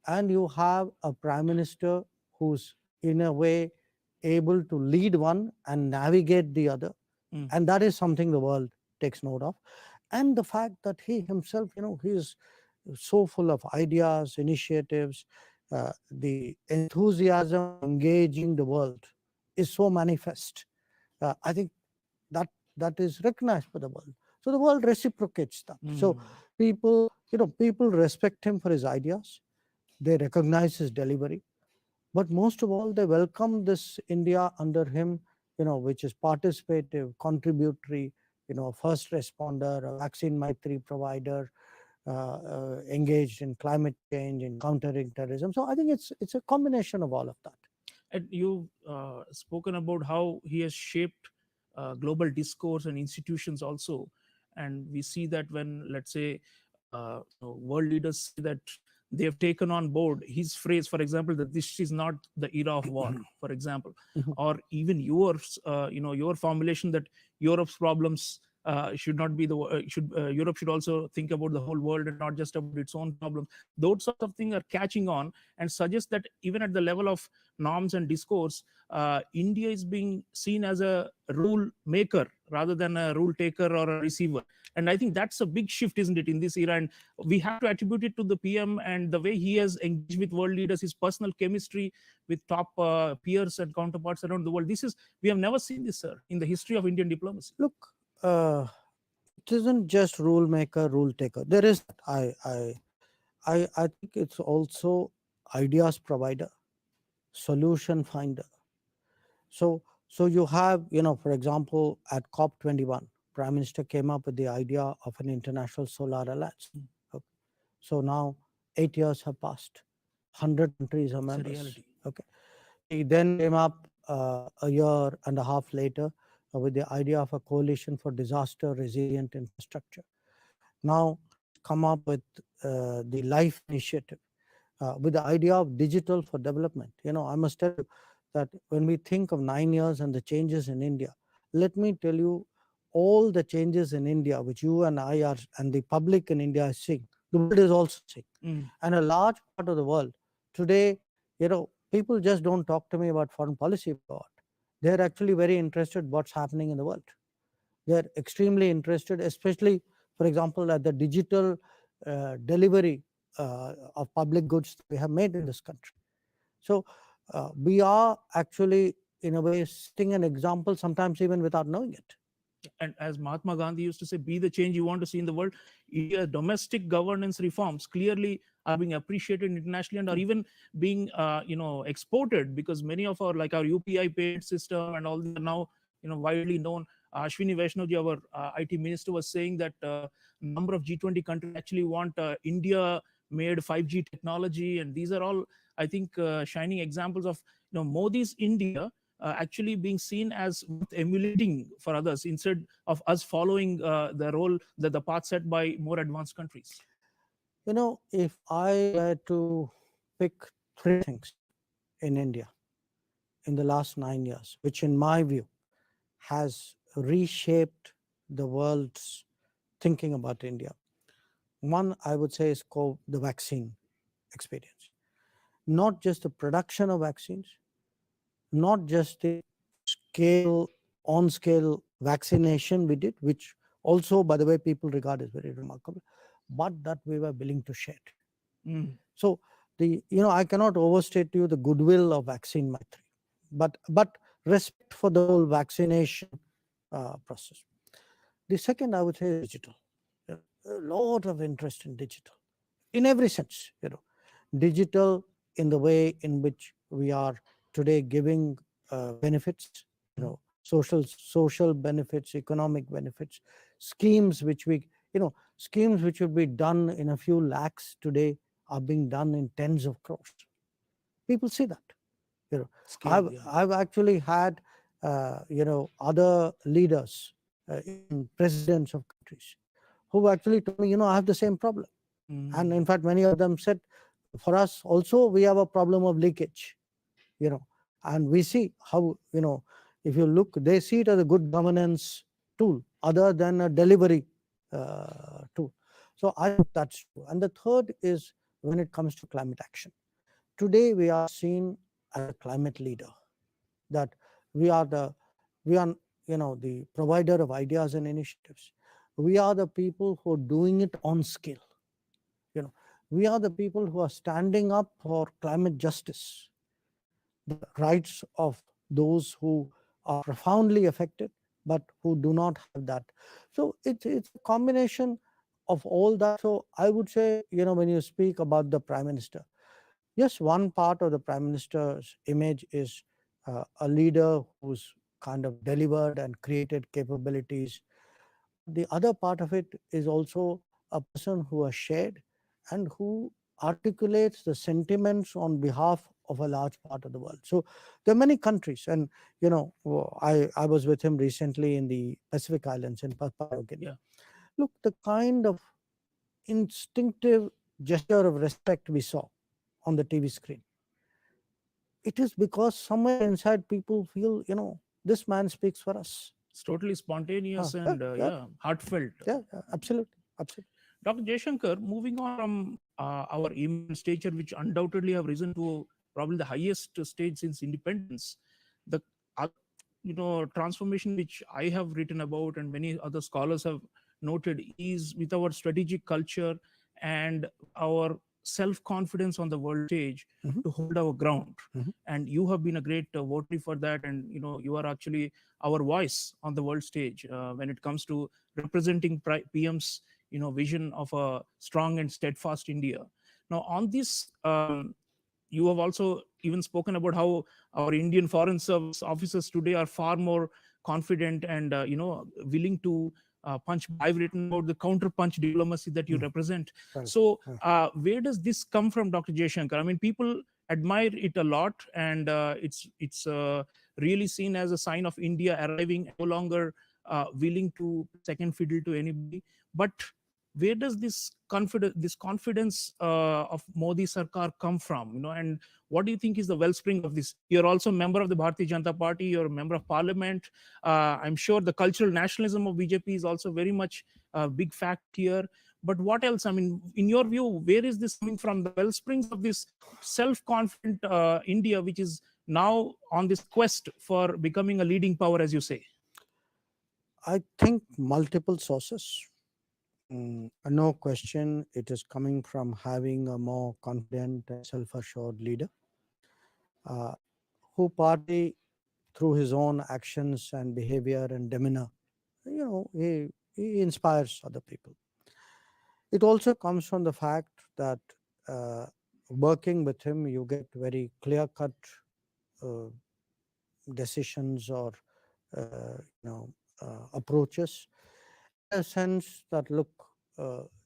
and you have a prime minister who's in a way able to lead one and navigate the other. And that is something the world takes note of. And the fact that he himself, he is so full of ideas, initiatives, the enthusiasm engaging the world is so manifest. I think that is recognized by the world. So the world reciprocates that. So people respect him for his ideas. They recognize his delivery. But most of all, they welcome this India under him, which is participative, contributory, first responder, a vaccine Maitri provider, engaged in climate change, in countering terrorism. So I think it's a combination of all of that. And you've spoken about how he has shaped global discourse and institutions also. And we see that when, let's say, world leaders say that they have taken on board his phrase, for example, that this is not the era of war, for example, or even yours, your formulation that Europe's problems should not be Europe should also think about the whole world and not just about its own problems. Those sorts of things are catching on and suggest that even at the level of norms and discourse, India is being seen as a rule maker rather than a rule taker or a receiver. And I think that's a big shift, isn't it, in this era? And we have to attribute it to the PM and the way he has engaged with world leaders, his personal chemistry with top peers and counterparts around the world. We have never seen this, sir, in the history of Indian diplomacy. Look, it isn't just rule maker, rule taker. There is, I think it's also ideas provider, solution finder. So you have, for example, at COP21, Prime Minister came up with the idea of an international solar alliance. Okay. So now 8 years have passed. 100 countries are members. Okay. He then came up a year and a half later with the idea of a coalition for disaster resilient infrastructure. Now come up with the LIFE initiative with the idea of digital for development. I must tell you that when we think of 9 years and the changes in India, let me tell you all the changes in India, which you and I are, and the public in India is seeing, the world is also seeing. And a large part of the world today, people just don't talk to me about foreign policy. They're actually very interested what's happening in the world. They're extremely interested, especially, for example, at the digital delivery of public goods we have made in this country. So we are actually, in a way, setting an example, sometimes even without knowing it. And as Mahatma Gandhi used to say, be the change you want to see in the world. India's domestic governance reforms clearly are being appreciated internationally and are even being, exported, because many of our, like our UPI payment system and all these are now, widely known. Ashwini Vaishnav, our IT minister, was saying that number of G20 countries actually want India-made 5G technology, and these are all, I think, shining examples of Modi's India actually being seen as emulating for others instead of us following the role that the path set by more advanced countries. If I were to pick 3 things in India in the last 9 years, which in my view has reshaped the world's thinking about India, one I would say is called the vaccine experience. Not just the production of vaccines, not just the on-scale vaccination we did, which also, by the way, people regard as very remarkable, but that we were willing to share. So I cannot overstate to you the goodwill of vaccine Maitri, but respect for the whole vaccination process. The second, I would say, is digital. A lot of interest in digital, in every sense. Digital in the way in which we are today giving benefits, social benefits, economic benefits, schemes which schemes which would be done in a few lakhs today are being done in tens of crores. People see that. I've actually had other leaders, presidents of countries, who actually told me, I have the same problem. And in fact, many of them said, for us also, we have a problem of leakage, and we see how, if you look, they see it as a good governance tool other than a delivery tool. So I think that's true. And the third is when it comes to climate action. Today, we are seen as a climate leader, that we are the provider of ideas and initiatives. We are the people who are doing it on scale. We are the people who are standing up for climate justice, the rights of those who are profoundly affected, but who do not have that. So it's a combination of all that. So I would say, when you speak about the Prime Minister, yes, one part of the Prime Minister's image is a leader who's kind of delivered and created capabilities. The other part of it is also a person who has shared and who articulates the sentiments on behalf of a large part of the world. So there are many countries, and I was with him recently in the Pacific Islands in Papua New Guinea. Look, the kind of instinctive gesture of respect we saw on the TV screen, it is because somewhere inside people feel, this man speaks for us. It's totally spontaneous and heartfelt. Yeah, absolutely. Dr. Jaishankar, moving on from our immense stature, which undoubtedly have risen to probably the highest stage since independence, the transformation which I have written about and many other scholars have noted is with our strategic culture and our self-confidence on the world stage to hold our ground. And you have been a great votary for that, and you are actually our voice on the world stage when it comes to representing PM's vision of a strong and steadfast India. Now, on this, you have also even spoken about how our Indian Foreign Service officers today are far more confident and willing to punch. I've written about the counter-punch diplomacy that you represent. Right. So, where does this come from, Dr. Jaishankar? I mean, people admire it a lot, and it's really seen as a sign of India arriving, no longer willing to second fiddle to anybody. But where does this confidence of Modi Sarkar come from? And what do you think is the wellspring of this? You're also a member of the Bharatiya Janata Party. You're a member of Parliament. I'm sure the cultural nationalism of BJP is also very much a big fact here. But what else? I mean, in your view, where is this coming from? The wellsprings of this self-confident India, which is now on this quest for becoming a leading power, as you say. I think multiple sources. no question, it is coming from having a more confident and self-assured leader who partly through his own actions and behavior and demeanor, he inspires other people. It also comes from the fact that working with him, you get very clear-cut decisions or approaches, in a sense that look,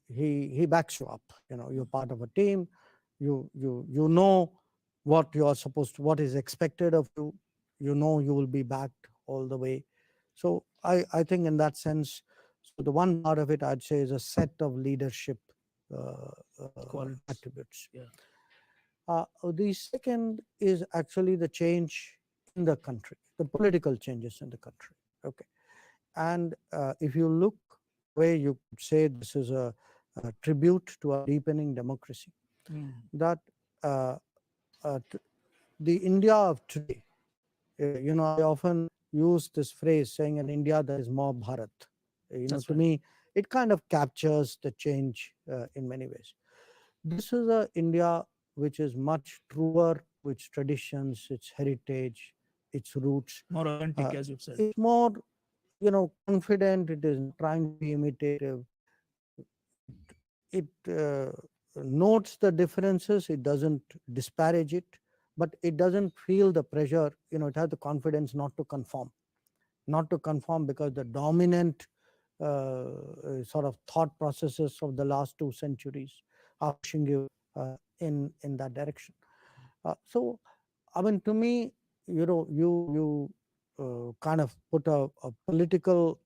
he backs you up. You're part of a team. You know what you are supposed to, what is expected of you. You know you will be backed all the way. So I think in that sense, so the one part of it I'd say is a set of leadership Qualities. attributes. Yeah. The second is actually the change in the country, the political changes in the country. Okay, and if you look where you could say this is a tribute to a deepening democracy, that the India of today, I often use this phrase saying in India there is more Bharat. That's To right. me, it kind of captures the change in many ways. This is a India which is much truer to its traditions, its heritage, its roots. More authentic, as you've said. It's more, confident. It is not trying to be imitative. It notes the differences. It doesn't disparage it, but it doesn't feel the pressure. It has the confidence not to conform because the dominant sort of thought processes of the last 2 centuries are pushing you in that direction. So, I mean, to me, you kind of put a political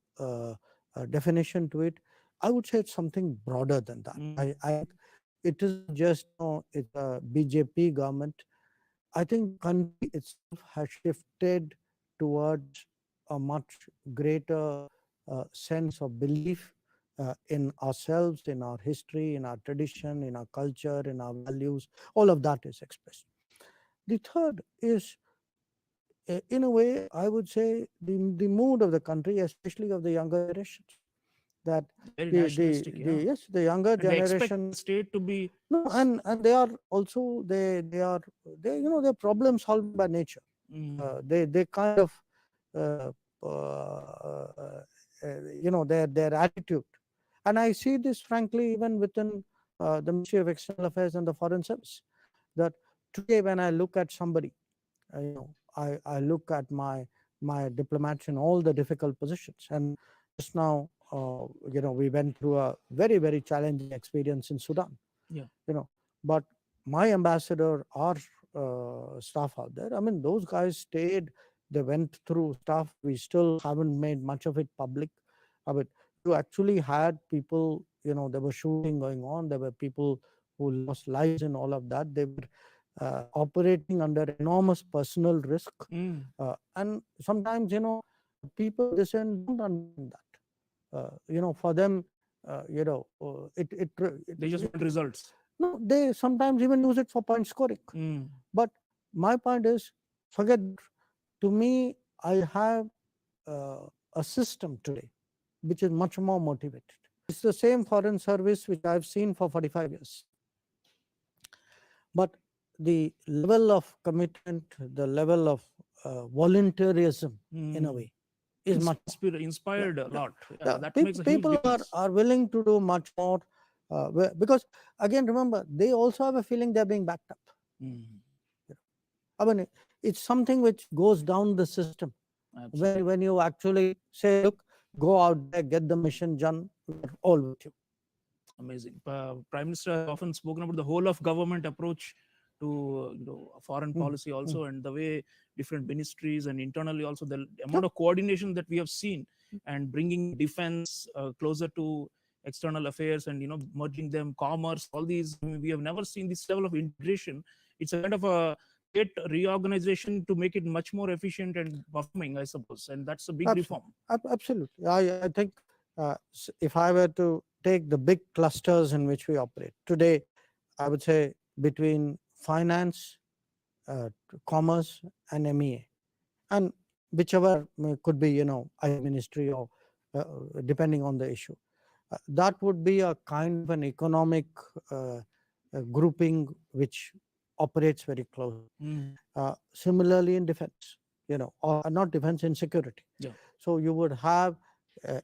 definition to it. I would say it's something broader than that. It is just it's a BJP government. I think country itself has shifted towards a much greater sense of belief in ourselves, in our history, in our tradition, in our culture, in our values. All of that is expressed. The third is, in a way, I would say the mood of the country, especially of the younger generations. That Very nationalistic, yeah. yes, the younger And they expect generation the state to be no, and they are also they they're problem solving by nature. They kind of their attitude, and I see this frankly even within the Ministry of External Affairs and the Foreign Service. That today when I look at somebody, I look at my diplomats in all the difficult positions, and just now we went through a very, very challenging experience in Sudan. Yeah. But my ambassador, our staff out there, I mean, those guys stayed. They went through stuff. We still haven't made much of it public. I mean, you actually had people, there were shooting going on. There were people who lost lives and all of that. They were operating under enormous personal risk. And sometimes, people this end don't understand that. For them, they just want results. No, they sometimes even use it for point scoring. But my point is, forget. To me, I have a system today which is much more motivated. It's the same foreign service which I've seen for 45 years. But the level of commitment, the level of volunteerism, in a way, is much inspired a lot. That makes makes a people huge difference. are willing to do much more because again, remember, they also have a feeling they're being backed up. I mean, it's something which goes down the system. When you actually say, look, go out there, get the mission done, we're all with you. Amazing. Prime Minister has often spoken about the whole of government approach to foreign policy also, and the way different ministries and internally also the amount of coordination that we have seen, and bringing defense closer to external affairs, and merging them, commerce, all these. I mean, we have never seen this level of integration. It's a kind of a great reorganization to make it much more efficient and performing, I suppose, and that's a big reform. Absolutely. I think if I were to take the big clusters in which we operate today, I would say between finance, commerce, and MEA, and whichever could be, IT ministry or depending on the issue. that would be a kind of an economic grouping which operates very close. Similarly in defense, or not defense, in security. Yeah. So you would have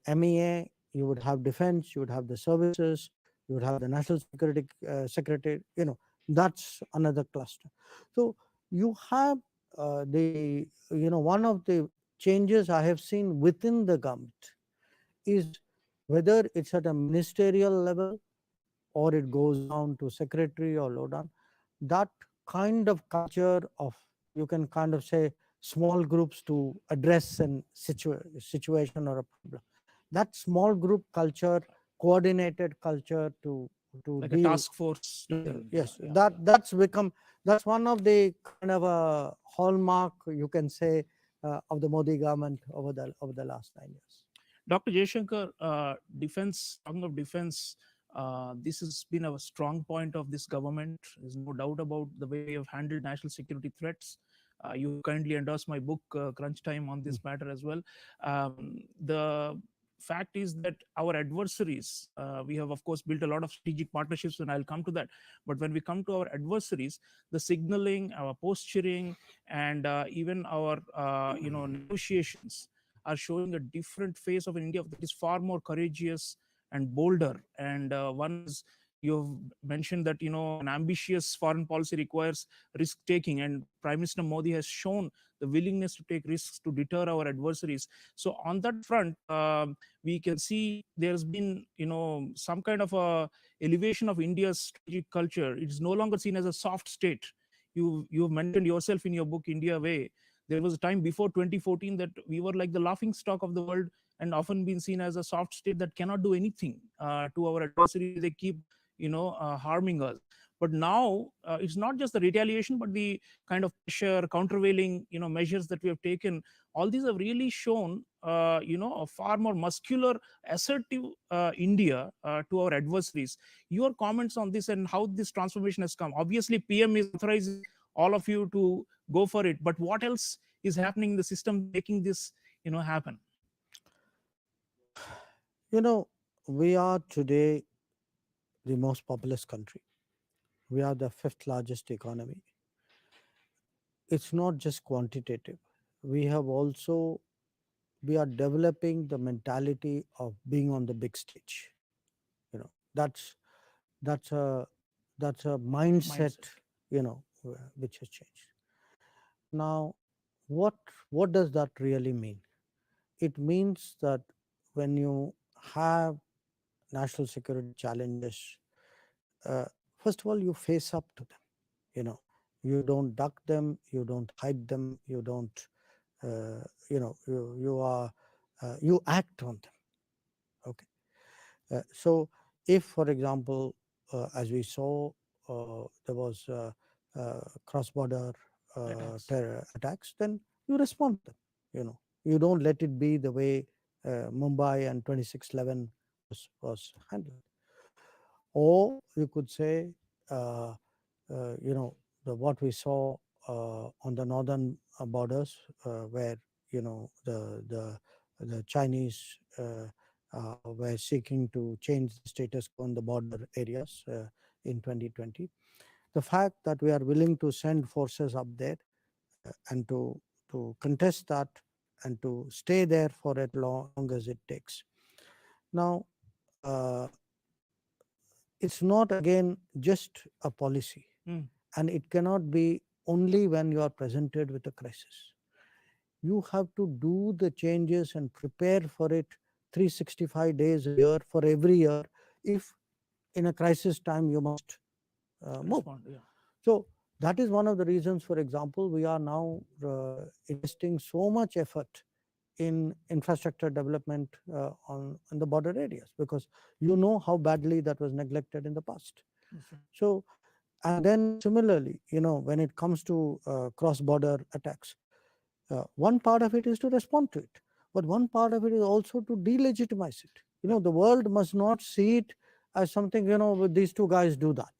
MEA, you would have defense, you would have the services, you would have the national security secretary, that's another cluster. So you have one of the changes I have seen within the government is whether it's at a ministerial level or it goes down to secretary or low down, that kind of culture of, you can kind of say, small groups to address a situation or a problem. That small group culture, coordinated culture to Like a deal. task force. Yes, Yeah. that's one of the kind of a hallmark, you can say, of the Modi government over the last 9 years. Dr. Jaishankar, defense, talking of defense, this has been a strong point of this government. There's no doubt about the way we have handled national security threats. You kindly endorsed my book, Crunch Time, on this matter as well. The fact is that our adversaries, we have of course built a lot of strategic partnerships, and I'll come to that. But when we come to our adversaries, the signaling, our posturing, and even our negotiations are showing a different face of India that is far more courageous and bolder. And one is, you've mentioned that an ambitious foreign policy requires risk taking, and Prime Minister Modi has shown the willingness to take risks to deter our adversaries. So on that front, we can see there's been some kind of a elevation of India's strategic culture. It's no longer seen as a soft state. You've mentioned yourself in your book India Way. There was a time before 2014 that we were like the laughing stock of the world and often been seen as a soft state that cannot do anything to our adversaries. They keep harming us. But now it's not just the retaliation, but the kind of pressure, countervailing measures that we have taken. All these have really shown a far more muscular, assertive India to our adversaries. Your comments on this and how this transformation has come. Obviously, PM is authorizing all of you to go for it, but what else is happening in the system making this happen? We are today the most populous country. We are the 5th largest economy. It's not just quantitative. We are developing the mentality of being on the big stage. That's a mindset. Which has changed. Now, what does that really mean? It means that when you have national security challenges, first of all, you face up to them. You don't duck them, you don't hide them, you don't, you act on them. Okay. So if, for example, as we saw, there was cross-border terror attacks, then you respond to them. You don't let it be the way Mumbai and 26/11 was handled. Or you could say, what we saw on the northern borders, where the Chinese were seeking to change the status quo in the border areas in 2020. The fact that we are willing to send forces up there and to contest that and to stay there for as long as it takes. Now, it's not again just a policy, and it cannot be only when you are presented with a crisis. You have to do the changes and prepare for it 365 days a year for every year. If in a crisis time you must move. So that is one of the reasons, for example, we are now investing so much effort in infrastructure development on the border areas, because how badly that was neglected in the past. So, and then similarly, when it comes to cross-border attacks, one part of it is to respond to it, but one part of it is also to delegitimize it. The world must not see it as something, these two guys do that.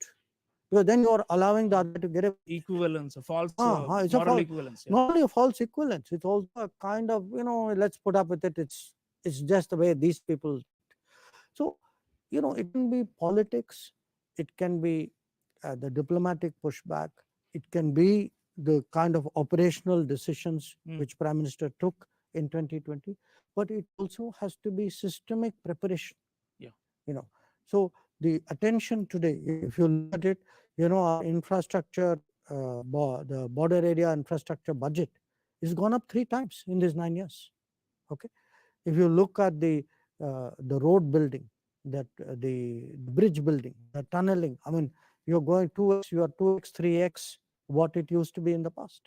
Because then you are allowing the other to get a equivalence, a false it's moral a equivalence. Not only a false equivalence, it's also a kind of, let's put up with it. It's just the way these people. So it can be politics, it can be the diplomatic pushback, it can be the kind of operational decisions which Prime Minister took in 2020, but it also has to be systemic preparation. Yeah. So the attention today, if you look at it, our infrastructure, the border area infrastructure budget is gone up 3 times in these 9 years. Okay. If you look at the road building, that the bridge building, the tunneling, I mean, you're going 2x, you are 2x, 3x what it used to be in the past.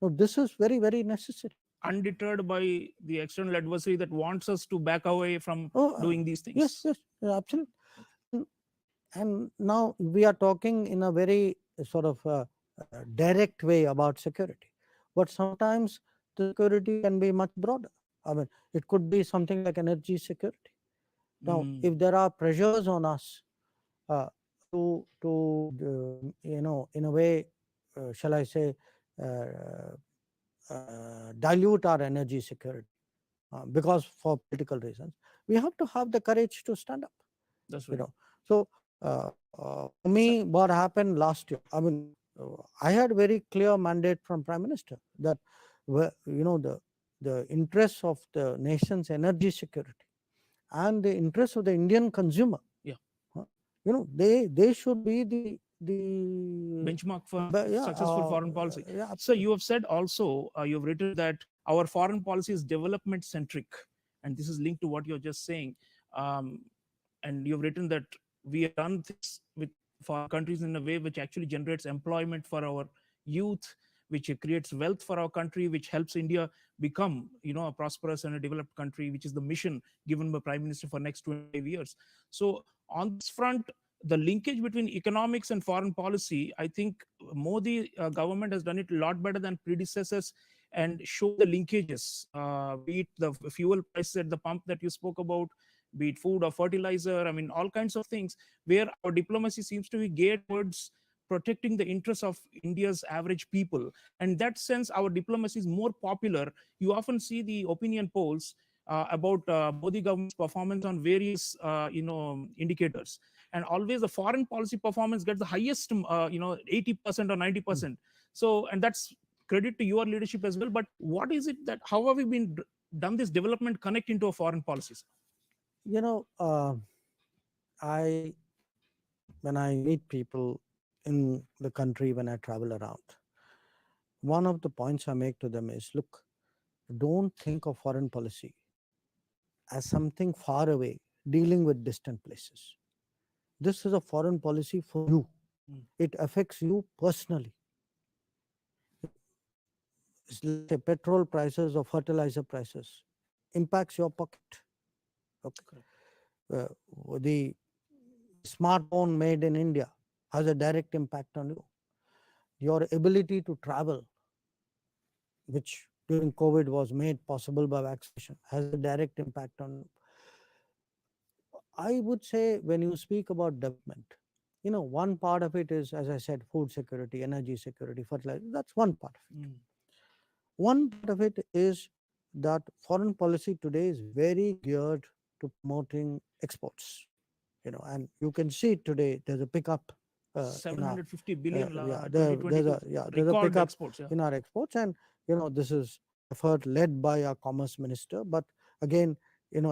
Now, this is very, very necessary. Undeterred by the external adversary that wants us to back away from doing these things. Yes, yes, absolutely. And now we are talking in a very sort of direct way about security, but sometimes the security can be much broader. I mean, it could be something like energy security. Now, if there are pressures on us to in a way, shall I say, dilute our energy security because for political reasons, we have to have the courage to stand up. That's right. So for me, what happened last year, I mean, I had very clear mandate from Prime Minister that the interests of the nation's energy security and the interests of the Indian consumer, they should be the benchmark for successful foreign policy. So you have said also, you've written that our foreign policy is development centric, and this is linked to what you're just saying. And you've written that we have done this with foreign countries in a way which actually generates employment for our youth, which creates wealth for our country, which helps India become, a prosperous and a developed country, which is the mission given by Prime Minister for next 25 years. So on this front, the linkage between economics and foreign policy, I think Modi government has done it a lot better than predecessors and show the linkages, be it the fuel prices at the pump that you spoke about, be it food or fertilizer, I mean, all kinds of things where our diplomacy seems to be geared towards protecting the interests of India's average people. And in that sense, our diplomacy is more popular. You often see the opinion polls about Modi government's performance on various, indicators. And always the foreign policy performance gets the highest, 80% or 90%. So, and that's credit to your leadership as well. But what is it that, how have we been done this development connect into our foreign policies? When I meet people in the country, when I travel around, one of the points I make to them is, look, don't think of foreign policy as something far away, dealing with distant places. This is a foreign policy for you. It affects you personally. Let's say petrol prices or fertilizer prices impacts your pocket. Okay. The smartphone made in India has a direct impact on you. Your ability to travel, which during COVID was made possible by vaccination, has a direct impact on you. I would say when you speak about development, one part of it is, as I said, food security, energy security, fertilizer. That's one part of it. One part of it is that foreign policy today is very geared to promoting exports. And you can see today there's a pickup. 750 billion. There's a pickup exports, in our exports, and this is effort led by our commerce minister. But again,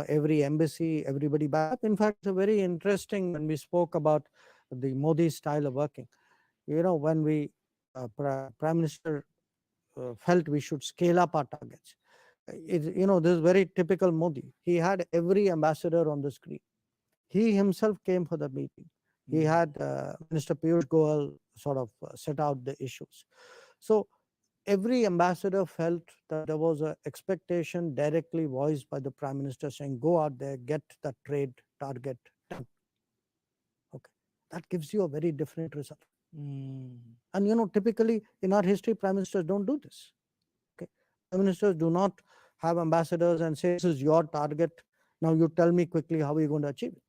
every embassy, everybody back. In fact, it's a very interesting when we spoke about the Modi style of working. When we Prime Minister felt we should scale up our targets. This is very typical Modi. He had every ambassador on the screen. He himself came for the meeting. He had Minister Piyush Goyal sort of set out the issues. So every ambassador felt that there was an expectation directly voiced by the Prime Minister saying, go out there, get that trade target done. Okay. That gives you a very different result. And typically in our history, Prime Ministers don't do this. Okay. Prime Ministers do not have ambassadors and say, this is your target. Now you tell me quickly how you're going to achieve it.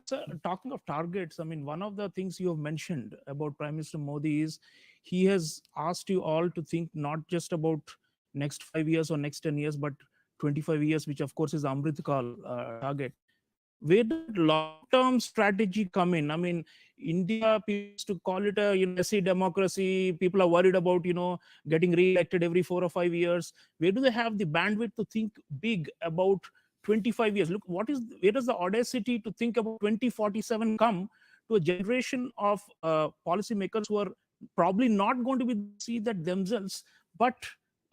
So talking of targets, I mean, one of the things you have mentioned about Prime Minister Modi is he has asked you all to think not just about next 5 years or next 10 years, but 25 years, which of course is the Amrit Kal target. where did long-term strategy come in? I mean, India, people used to call it a messy democracy. People are worried about getting re-elected every 4 or 5 years. Where do they have the bandwidth to think big about 25 years? Look, where does the audacity to think about 2047 come to a generation of policymakers who are probably not going to see that themselves, but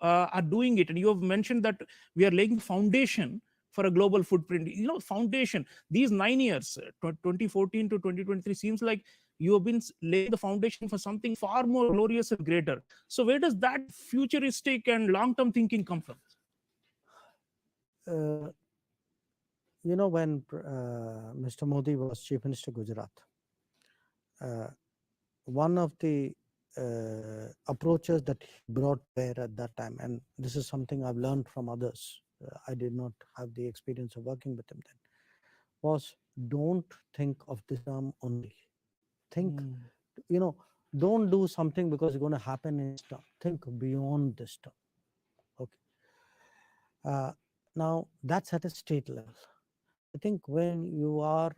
are doing it? And you have mentioned that we are laying the foundation for a global footprint. Foundation, these 9 years, 2014 to 2023, seems like you have been laying the foundation for something far more glorious and greater. So where does that futuristic and long-term thinking come from? When Mr. Modi was Chief Minister Gujarat, one of the approaches that he brought there at that time, and this is something I've learned from others, I did not have the experience of working with him then, was don't think of this term only. Think, don't do something because it's going to happen in this term. Think beyond this term. Okay. Now, that's at a state level. I think when you are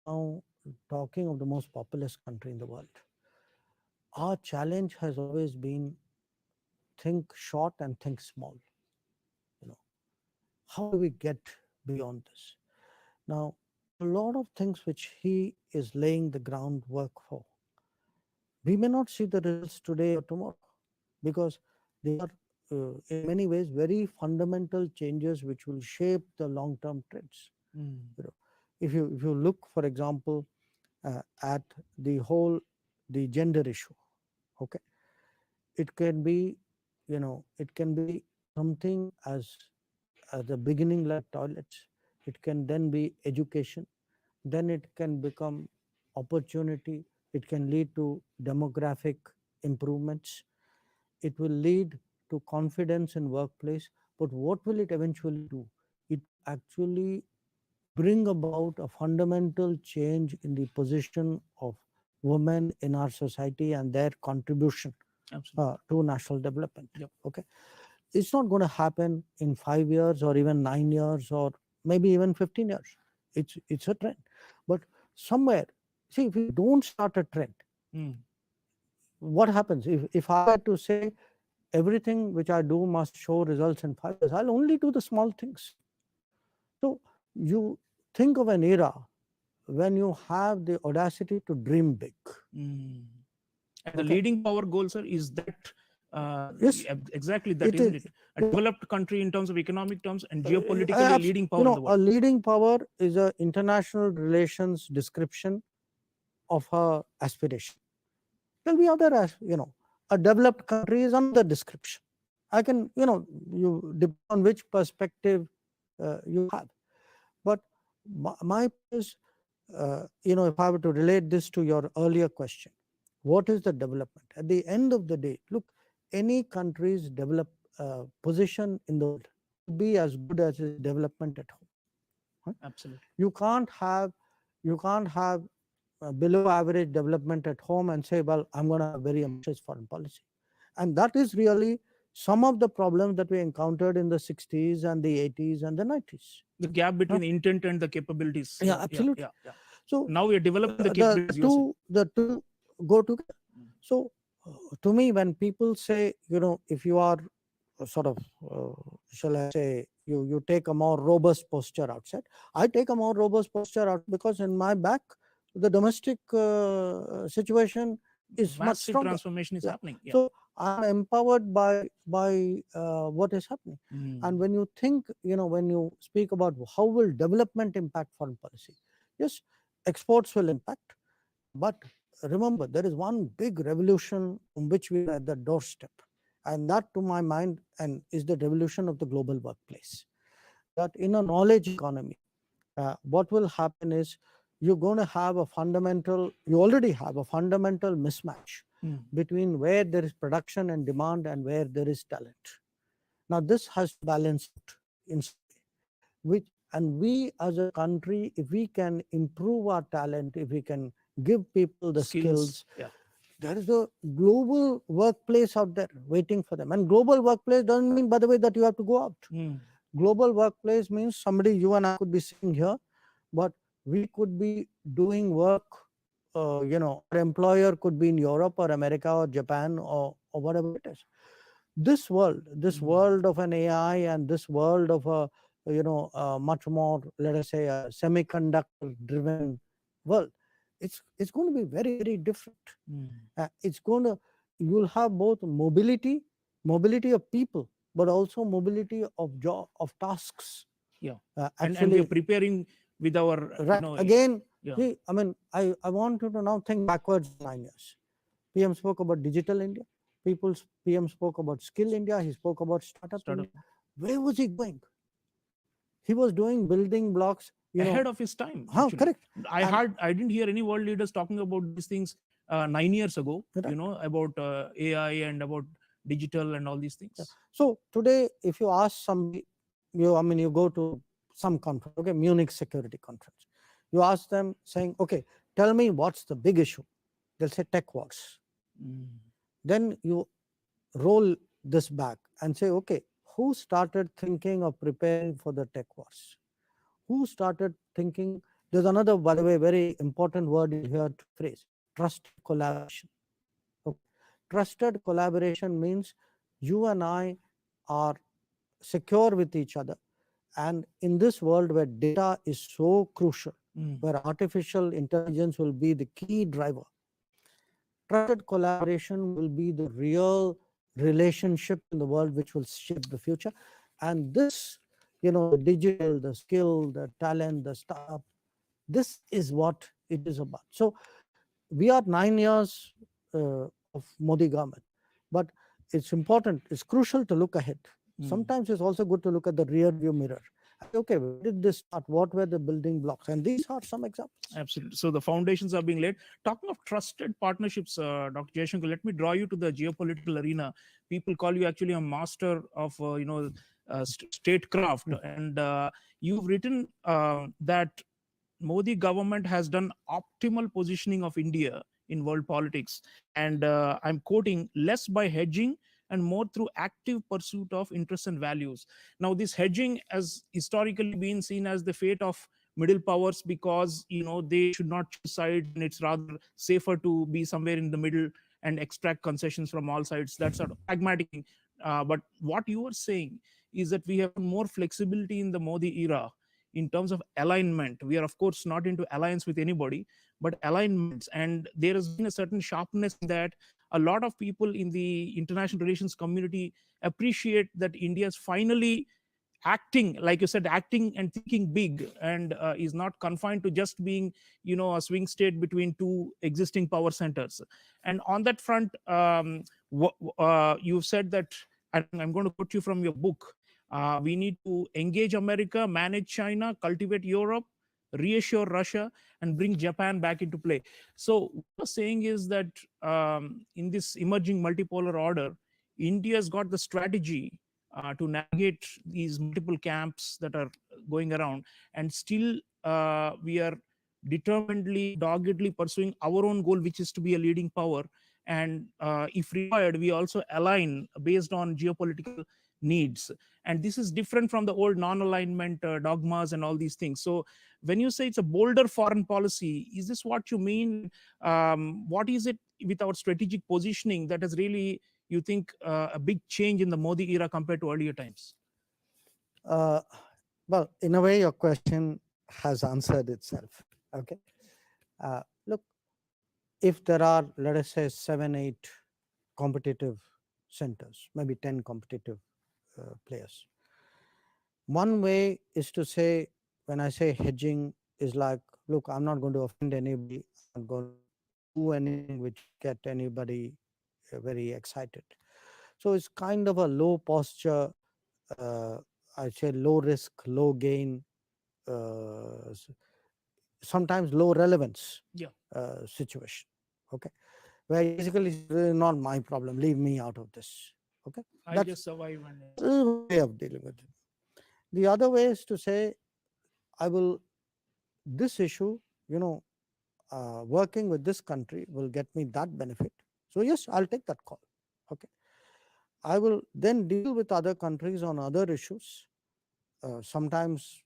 now talking of the most populous country in the world, our challenge has always been think short and think small. How do we get beyond this? Now, a lot of things which he is laying the groundwork for, we may not see the results today or tomorrow, because they are in many ways very fundamental changes which will shape the long-term trends. If you look, for example, at the gender issue, okay, it can be something as the beginning like toilets. It can then be education. Then it can become opportunity. It can lead to demographic improvements. It will lead to confidence in workplace. But what will it eventually do? It actually bring about a fundamental change in the position of women in our society and their contribution to national development. Yep. Okay. It's not going to happen in 5 years or even 9 years or maybe even 15 years. It's a trend. But somewhere, see, if we don't start a trend, what happens? If I had to say everything which I do must show results in 5 years, I'll only do the small things. So you think of an era when you have the audacity to dream big. And the leading power goal, sir, is that yes, exactly that, isn't it? A developed country in terms of economic terms and geopolitically a leading power in the world. A leading power is an international relations description of her aspiration. There'll be other, a developed country is another description. I can, you depend on which perspective you have. But my is, if I were to relate this to your earlier question, what is the development? At the end of the day, look, any country's position in the world will be as good as its development at home. Right? Absolutely. You can't have below average development at home and say, well, I'm going to have very ambitious foreign policy. And that is really some of the problems that we encountered in the 60s and the 80s and the 90s. The gap between the intent and the capabilities. Yeah, absolutely. Yeah. So now we are developing the capabilities. The two go together. So to me, when people say, if you are sort of, shall I say, you take a more robust posture outside, I take a more robust posture out because in my back, the domestic situation is much stronger. Transformation is happening. Yeah. So I'm empowered by what is happening. And when you think, when you speak about how will development impact foreign policy, yes, exports will impact. But remember, there is one big revolution on which we are at the doorstep. And that, to my mind, is the revolution of the global workplace. That in a knowledge economy, what will happen is you're going to have you already have a fundamental mismatch between where there is production and demand and where there is talent. Now, this has to balance in some way. And we as a country, if we can improve our talent, if we can give people the skills, there is a global workplace out there waiting for them. And global workplace doesn't mean, by the way, that you have to go out. Global workplace means somebody, you and I could be sitting here, but we could be doing work, our employer could be in Europe or America or Japan or whatever it is. This world of an AI and this world of a much more, let us say, a semiconductor driven world, it's going to be very, very different. You'll have both mobility of people, but also mobility of job, of tasks. Yeah. And Actually, we're preparing with our, right, again, yeah. see, I mean, I want you to now think backwards 9 years. PM spoke about digital India. PM spoke about skill India. He spoke about startup India. Where was he going? He was doing building blocks, ahead of his time. Huh, actually. correct. I didn't hear any world leaders talking about these things 9 years ago, Right. about AI and about digital and all these things. So today, if you ask somebody, you go to some conference, okay, Munich Security Conference. You ask them saying, okay, tell me what's the big issue. They'll say tech wars. Then you roll this back and say, okay, who started thinking of preparing for the tech wars? Who started thinking? There's another, by the way, very important word here to phrase: trusted collaboration. Okay. Trusted collaboration means you and I are secure with each other. And in this world where data is so crucial, where artificial intelligence will be the key driver, trusted collaboration will be the real relationship in the world which will shape the future. And this, the digital, the skill, the talent, the startup, this is what it is about. So we are 9 years of Modi government, but it's important, it's crucial to look ahead. Sometimes it's also good to look at the rear view mirror. Okay, where did this start? What were the building blocks? And these are some examples. Absolutely. So the foundations are being laid. Talking of trusted partnerships, Dr. Jaishankar, let me draw you to the geopolitical arena. People call you actually a master of, statecraft. And you've written that Modi government has done optimal positioning of India in world politics. And I'm quoting, less by hedging and more through active pursuit of interests and values. Now, this hedging has historically been seen as the fate of middle powers because, they should not choose sides, and it's rather safer to be somewhere in the middle and extract concessions from all sides. That's sort of pragmatic. But what you are saying is that we have more flexibility in the Modi era in terms of alignment. We are, of course, not into alliance with anybody, but alignments. And there has been a certain sharpness in that. A lot of people in the international relations community appreciate that India is finally acting, like you said, acting and thinking big, and is not confined to just being, a swing state between two existing power centers. And on that front, you've said that, and I'm going to quote you from your book, we need to engage America, manage China, cultivate Europe, reassure Russia, and bring Japan back into play. So what I'm saying is that in this emerging multipolar order, India's got the strategy to navigate these multiple camps that are going around, and still we are determinedly, doggedly pursuing our own goal, which is to be a leading power. And if required, we also align based on geopolitical needs. And this is different from the old non-alignment dogmas and all these things. So when you say it's a bolder foreign policy, is this what you mean? What is it with our strategic positioning that has really, you think, a big change in the Modi era compared to earlier times? Well, in a way, your question has answered itself. Okay. Look, if there are, let us say, 7, 8 competitive centers, maybe 10 competitive players. One way is to say, when I say hedging, is like, look, I'm not going to offend anybody. I'm going to do anything which get anybody very excited. So it's kind of a low posture, I say low risk, low gain, sometimes low relevance situation. Okay. Where basically it's really not my problem. Leave me out of this. Okay. I just survive. And way of dealing with it. The other way is to say, this issue, working with this country will get me that benefit. So yes, I'll take that call. Okay. I will then deal with other countries on other issues. Sometimes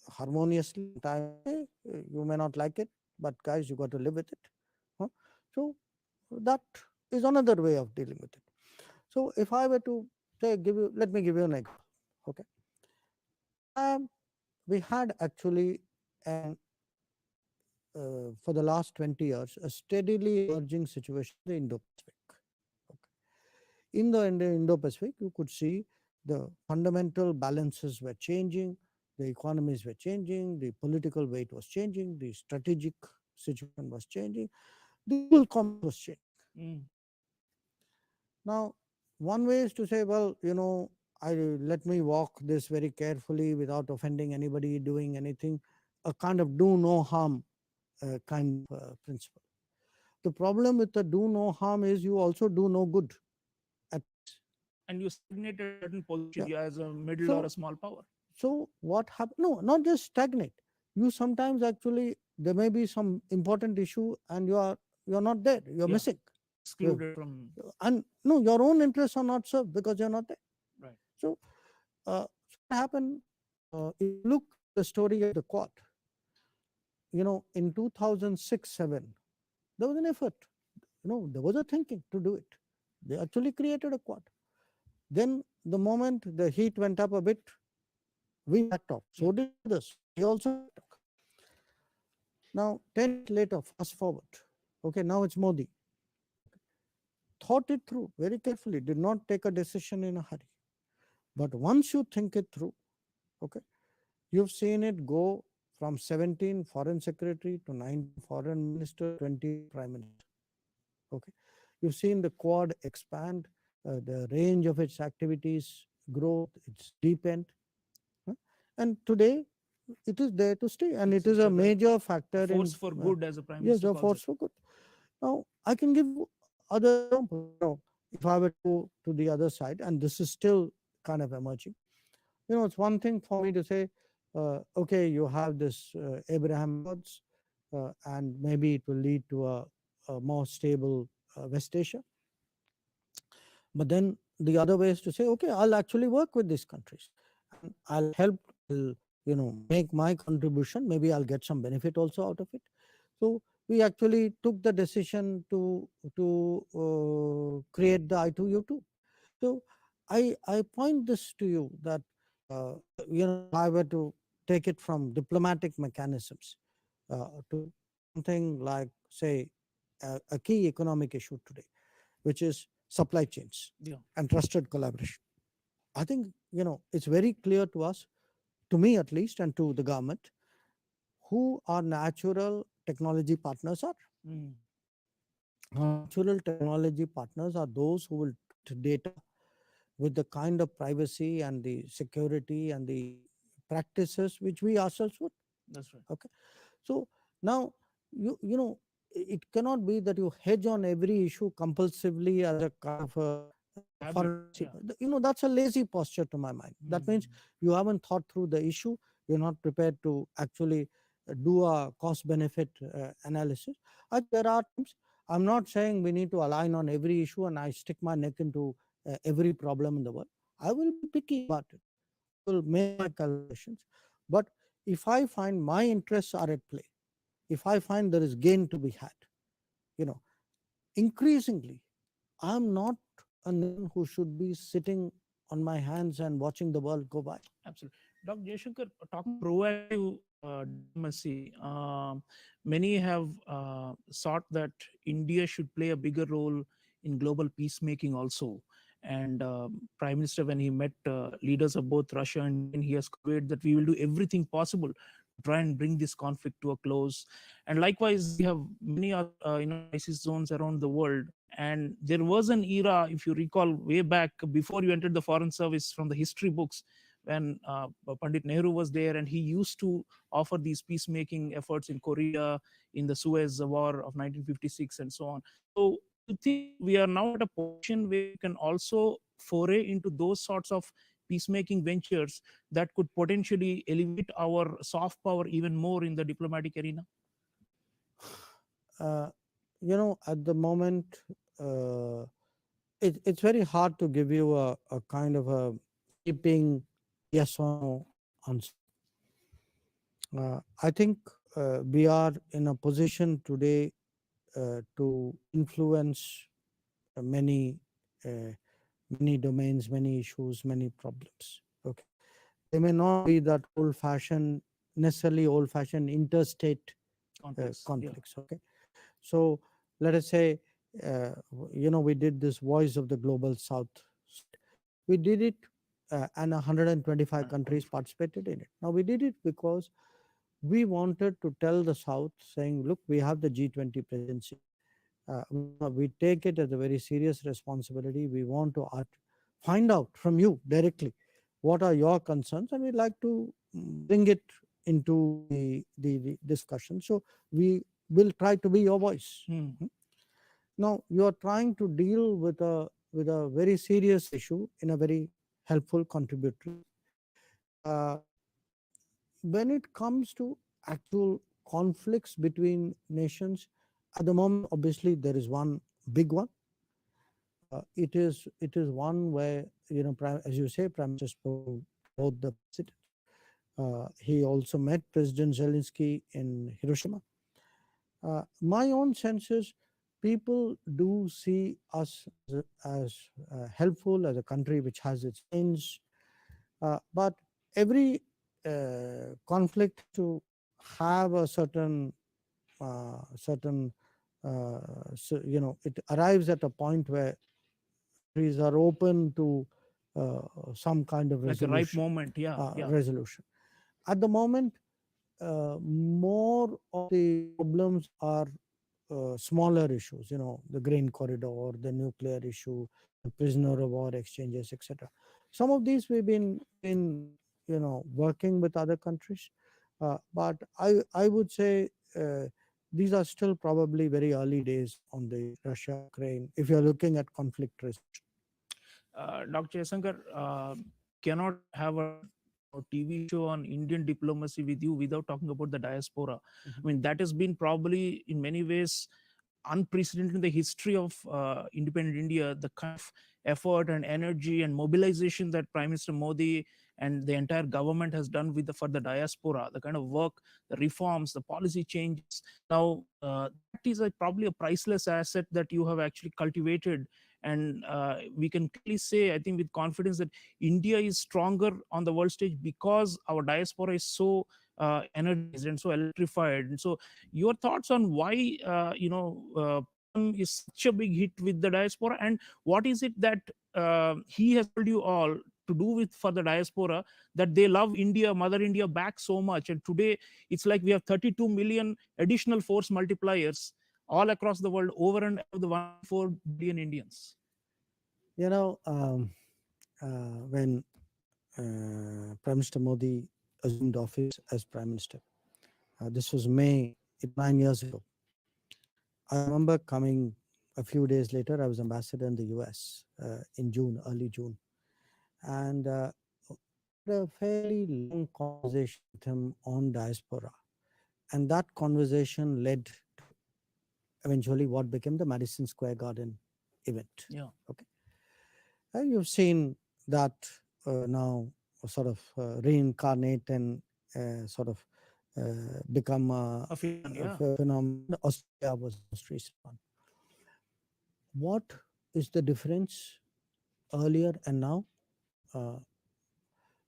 harmoniously. You may not like it, but guys, you got to live with it. Huh? So that is another way of dealing with it. So if I were to say, let me give you an example. Okay. We had actually for the last 20 years, a steadily emerging situation in the Indo-Pacific. Okay. In the Indo-Pacific, you could see the fundamental balances were changing, the economies were changing, the political weight was changing, the strategic situation was changing, the global commerce was changing. Now, one way is to say, well, let me walk this very carefully without offending anybody, doing anything, a kind of do no harm kind of principle. The problem with the do no harm is you also do no good. And you stagnate at a certain position Yeah. as a middle So- or a small power. So what happens? No, not just stagnate. You sometimes actually, there may be some important issue and you're not there, you're Yeah. missing. Excluded from. And no, your own interests are not served because you're not there. Right. So what happened, if you look at the story of the Quad, in 2006-7, there was an effort, there was a thinking to do it. They actually created a Quad. Then the moment the heat went up a bit, we backed off. So did others. We also backed off. Now, 10 years later, fast forward. Okay, now it's Modi. Thought it through very carefully, did not take a decision in a hurry. But once you think it through, okay, you've seen it go from 17 foreign secretary to 9 foreign minister, 20 prime minister. Okay, you've seen the Quad expand, the range of its activities grow, it's deepened. And today, it is there to stay, and it is a major factor Force in for good, as a prime yes, minister a calls force it. for good. Now, I can give you other examples. If I were to go to the other side, and this is still kind of emerging, it's one thing for me to say, okay, you have this Abraham Accords, and maybe it will lead to a more stable West Asia. But then the other way is to say, okay, I'll actually work with these countries, and I'll help, make my contribution. Maybe I'll get some benefit also out of it. So we actually took the decision to create the I2U2. So I point this to you that if I were to take it from diplomatic mechanisms to something like, say, a key economic issue today, which is supply chains and trusted collaboration. I think it's very clear to us, to me at least, and to the government, who our natural technology partners are. Natural technology partners are those who will treat data with the kind of privacy and the security and the practices which we ourselves would. That's right. Okay. So now it cannot be that you hedge on every issue compulsively as a kind of a foreign. That's a lazy posture to my mind. That means you haven't thought through the issue. You're not prepared to actually do a cost benefit analysis. There are times, I'm not saying we need to align on every issue and I stick my neck into every problem in the world. I will be picky about it. I will make my calculations. But if I find my interests are at play, if I find there is gain to be had, increasingly, I'm not a man who should be sitting on my hands and watching the world go by. Absolutely. Dr. Jaishankar, talking proactive diplomacy, many have sought that India should play a bigger role in global peacemaking also. And Prime Minister, when he met leaders of both Russia and he has conveyed that we will do everything possible to try and bring this conflict to a close. And likewise, we have many other crisis zones around the world. And there was an era, if you recall, way back before you entered the Foreign Service, from the history books, when Pandit Nehru was there, and he used to offer these peacemaking efforts in Korea, in the Suez War of 1956, and so on. So you think we are now at a position where we can also foray into those sorts of peacemaking ventures that could potentially elevate our soft power even more in the diplomatic arena? At the moment, it's very hard to give you a kind of a keeping yes or no answer. I think we are in a position today to influence many many domains, many issues, many problems. Okay, they may not be that old-fashioned, necessarily old-fashioned interstate Conflicts. Yeah. conflicts. Okay, so let us say, we did this Voice of the Global South. We did it, and 125 countries participated in it. Now we did it because we wanted to tell the South, saying, look, we have the G20 presidency. We take it as a very serious responsibility. We want to find out from you directly what are your concerns, and we'd like to bring it into the discussion. So we will try to be your voice. Now you are trying to deal with a very serious issue in a very helpful, contributory. When it comes to actual conflicts between nations, at the moment, obviously there is one big one. It is one where, as you say, Prime Minister spoke about the president. He also met President Zelensky in Hiroshima. My own sense is people do see us as helpful, as a country which has its aims, but every conflict to have a certain it arrives at a point where countries are open to some kind of Like a resolution. ripe moment. Yeah. Resolution. At the moment, more of the problems are smaller issues, the grain corridor, the nuclear issue, the prisoner of war exchanges, etc. Some of these we've been working with other countries, but I would say these are still probably very early days on the Russia-Ukraine, if you're looking at conflict risk. Dr. Jaishankar, cannot have a TV show on Indian diplomacy with you without talking about the diaspora. I mean, that has been probably in many ways unprecedented in the history of independent India, the kind of effort and energy and mobilization that Prime Minister Modi and the entire government has done for the diaspora, the kind of work, the reforms, the policy changes. Now, that is probably a priceless asset that you have actually cultivated. And we can clearly say, I think with confidence, that India is stronger on the world stage because our diaspora is so energized and so electrified. And so your thoughts on why, is such a big hit with the diaspora, and what is it that he has told you all to do for the diaspora, that they love India, Mother India back so much? And today it's like we have 32 million additional force multipliers all across the world, over and above the 1.4 billion Indians. When Prime Minister Modi assumed office as Prime Minister, this was May, 9 years ago. I remember coming a few days later, I was ambassador in the US in June, early June. And had a fairly long conversation with him on diaspora. And that conversation led to eventually what became the Madison Square Garden event. Yeah. Okay. And you've seen that now sort of reincarnate and sort of become a phenomenon. Australia was the most recent one. What is the difference earlier and now?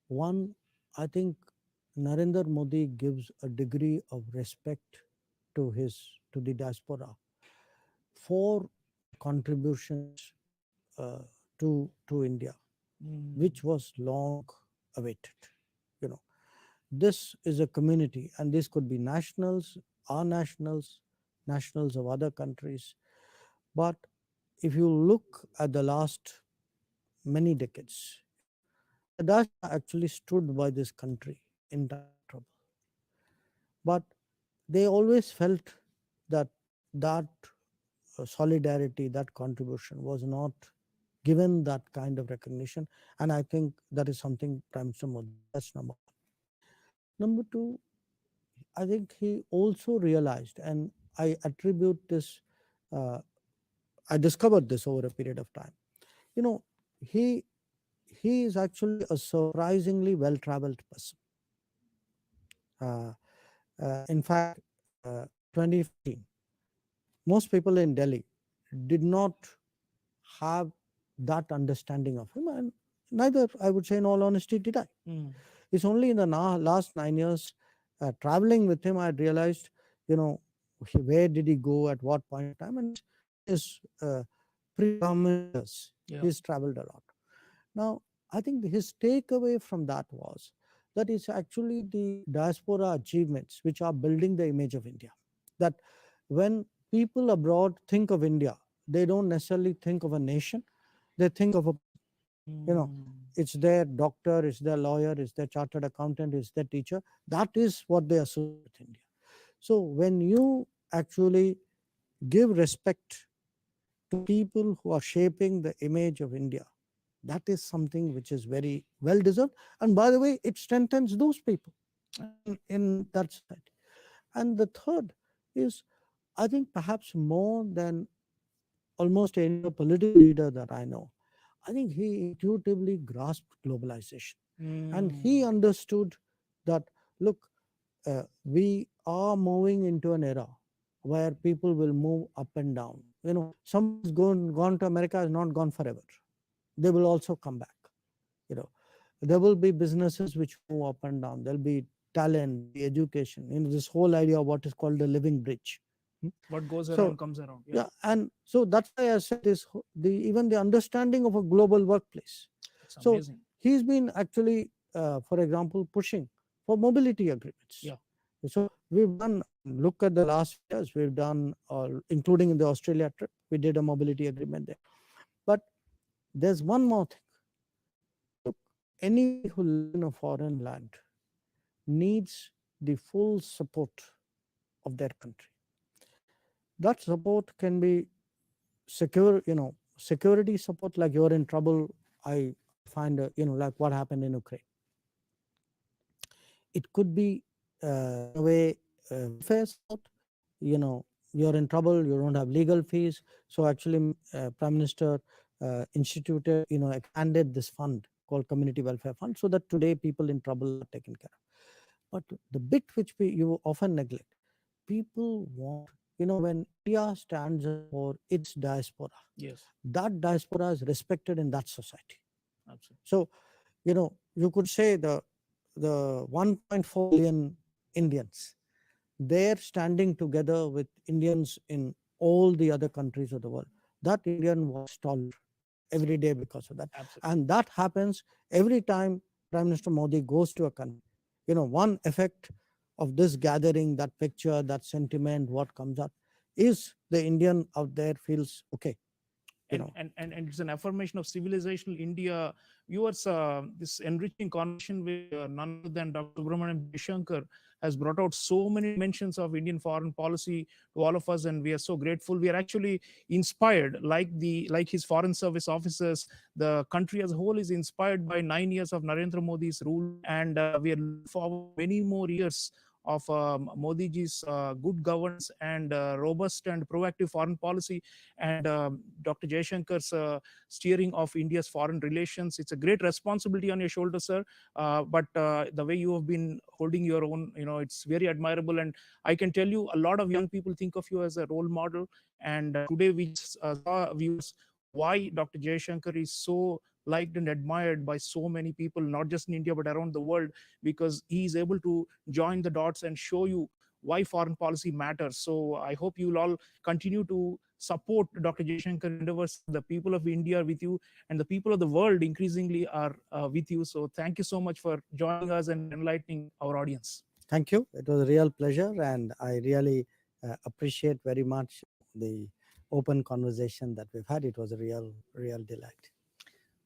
One, I think Narendra Modi gives a degree of respect to the diaspora for contributions to India, which was long awaited. This is a community, and this could be nationals, our nationals, nationals of other countries. But if you look at the last many decades, the diaspora actually stood by this country in time of trouble. But they always felt that solidarity, that contribution was not given that kind of recognition. And I think that is something Prime Minister Modi, that's number one. Number two, I think he also realized, and I attribute this, I discovered this over a period of time. He is actually a surprisingly well-traveled person. In fact, 2015, most people in Delhi did not have that understanding of him, and neither, I would say, in all honesty, did I. It's only in the last 9 years, traveling with him, I had realized, where did he go at what point in time, and his pre-government years, he's traveled a lot. Now, I think his takeaway from that was that it's actually the diaspora achievements which are building the image of India. That when people abroad think of India, they don't necessarily think of a nation, they think of a, it's their doctor, it's their lawyer, it's their chartered accountant, it's their teacher. That is what they associate with India. So when you actually give respect to people who are shaping the image of India, that is something which is very well deserved. And by the way, it strengthens those people in that society. And the third is, I think perhaps more than almost any political leader that I know, I think he intuitively grasped globalization. And he understood that, look, we are moving into an era where people will move up and down. Someone's gone to America is not gone forever. They will also come back. There will be businesses which move up and down. There'll be talent, the education, this whole idea of what is called the living bridge. What goes around comes around. Yeah, and so that's why I said even the understanding of a global workplace. It's so amazing. He's been actually, for example, pushing for mobility agreements. Yeah. So we've done, look at the last years, we've done, including in the Australia trip, we did a mobility agreement there. But there's one more thing. Look, anyone who lives in a foreign land needs the full support of their country. That support can be security support, like you're in trouble, I find, like what happened in Ukraine. It could be in a way welfare support, you're in trouble, you don't have legal fees. So actually Prime Minister instituted, expanded this fund called Community Welfare Fund, so that today people in trouble are taken care of. But the bit which you often neglect, people want, when India stands for its diaspora, Yes, that diaspora is respected in that society. absolutely. So, you could say the 1.4 billion Indians, they're standing together with Indians in all the other countries of the world. That Indian was taller every day because of that. Absolutely. And that happens every time Prime Minister Modi goes to a country. One effect of this gathering, that picture, that sentiment, what comes up is the Indian out there feels okay. And it's an affirmation of civilizational India. Viewers, this enriching conversation with none other than Dr. Subramanian Jaishankar has brought out so many dimensions of Indian foreign policy to all of us, and we are so grateful. We are actually inspired, like his foreign service officers. The country as a whole is inspired by 9 years of Narendra Modi's rule, and we are looking forward many more years of Modi ji's good governance and robust and proactive foreign policy, and Dr. Jaishankar's steering of India's foreign relations. It's a great responsibility on your shoulders, sir. But the way you have been holding your own, it's very admirable. And I can tell you, a lot of young people think of you as a role model. And today we saw views why Dr. Jaishankar is so liked and admired by so many people, not just in India, but around the world, because he is able to join the dots and show you why foreign policy matters. So I hope you'll all continue to support Dr. Jaishankar endeavors. The people of India are with you, and the people of the world increasingly are with you. So thank you so much for joining us and enlightening our audience. Thank you. It was a real pleasure, and I really appreciate very much the open conversation that we've had. It was a real delight.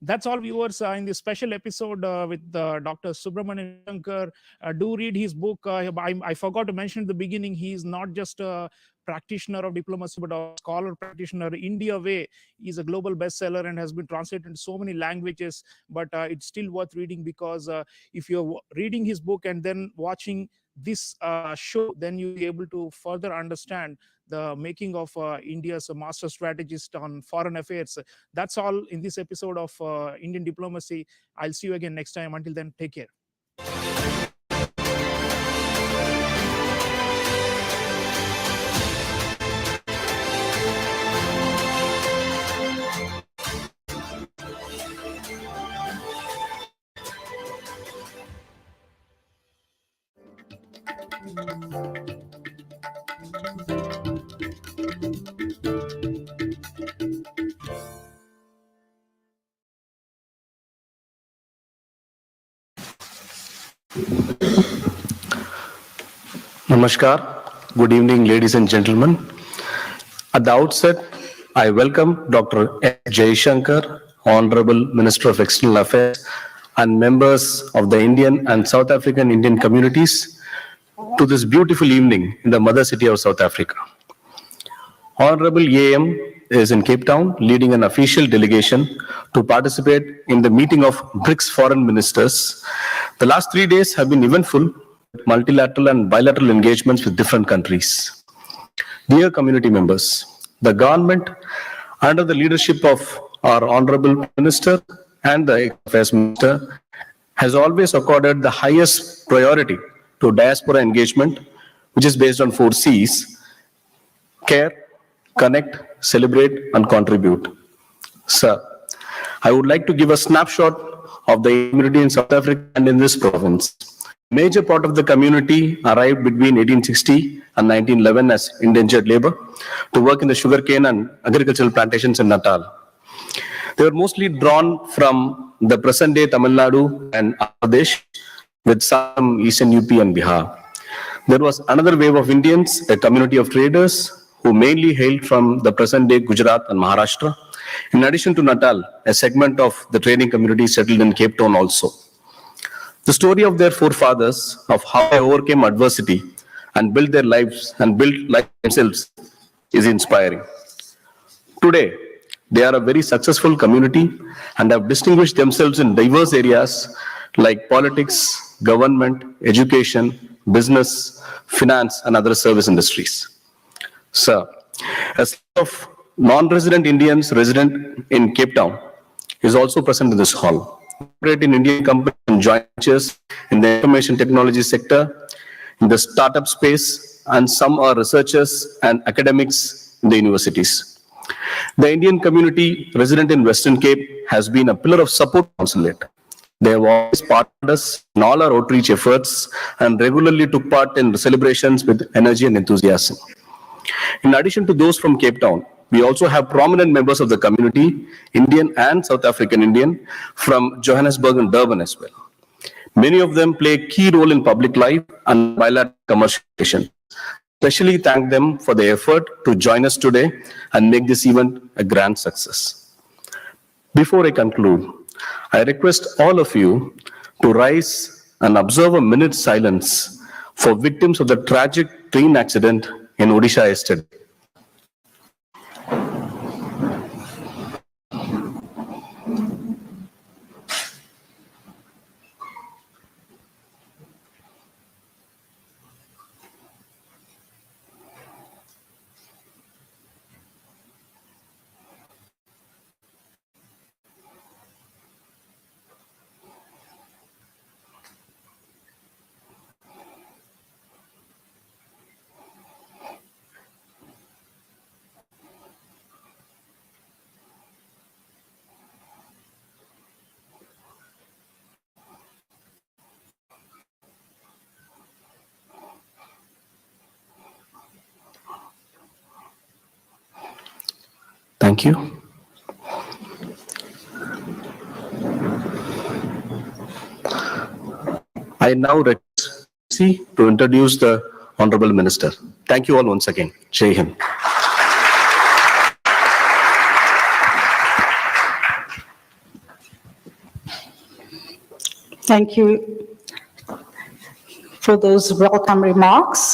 That's all, viewers, in this special episode with Dr. Subramanian Jaishankar. Do read his book. I forgot to mention at the beginning, he is not just a practitioner of diplomacy, but a scholar practitioner. India Way is a global bestseller and has been translated into so many languages, but it's still worth reading, because if you're reading his book and then watching this show, then you'll be able to further understand the making of India's master strategist on foreign affairs. That's all in this episode of Indian Diplomacy. I'll see you again next time. Until then, take care. Namaskar. Good evening, ladies and gentlemen. At the outset, I welcome Dr. S. Jaishankar, Honorable Minister of External Affairs, and members of the Indian and South African Indian communities to this beautiful evening in the mother city of South Africa. Honorable EAM is in Cape Town, leading an official delegation to participate in the meeting of BRICS foreign ministers. The last 3 days have been eventful, with multilateral and bilateral engagements with different countries. Dear community members, the government, under the leadership of our Honorable Minister and the Affairs Minister, has always accorded the highest priority to diaspora engagement, which is based on 4 C's: care, connect, celebrate, and contribute. Sir, I would like to give a snapshot of the community in South Africa and in this province. A major part of the community arrived between 1860 and 1911 as indentured labor to work in the sugarcane and agricultural plantations in Natal. They were mostly drawn from the present-day Tamil Nadu and Andhra Pradesh, with some eastern UP and Bihar. There was another wave of Indians, a community of traders, who mainly hailed from the present-day Gujarat and Maharashtra. In addition to Natal, a segment of the trading community settled in Cape Town also. The story of their forefathers, of how they overcame adversity and built their lives and built life themselves, is inspiring. Today, they are a very successful community and have distinguished themselves in diverse areas like politics, government, education, business, finance, and other service industries. Sir, a set of non-resident Indians resident in Cape Town is also present in this hall. Operate in Indian companies and joint ventures in the information technology sector, in the startup space, and some are researchers and academics in the universities. The Indian community resident in Western Cape has been a pillar of support consulate. They have always partnered us in all our outreach efforts and regularly took part in celebrations with energy and enthusiasm. In addition to those from Cape Town, we also have prominent members of the community, Indian and South African Indian, from Johannesburg and Durban as well. Many of them play a key role in public life and bilateral commercial relations. Especially thank them for their effort to join us today and make this event a grand success. Before I conclude, I request all of you to rise and observe a minute's silence for victims of the tragic train accident in Odisha yesterday. Thank you. I now request to introduce the Honorable Minister. Thank you all once again. Jai Hind. Thank you for those welcome remarks.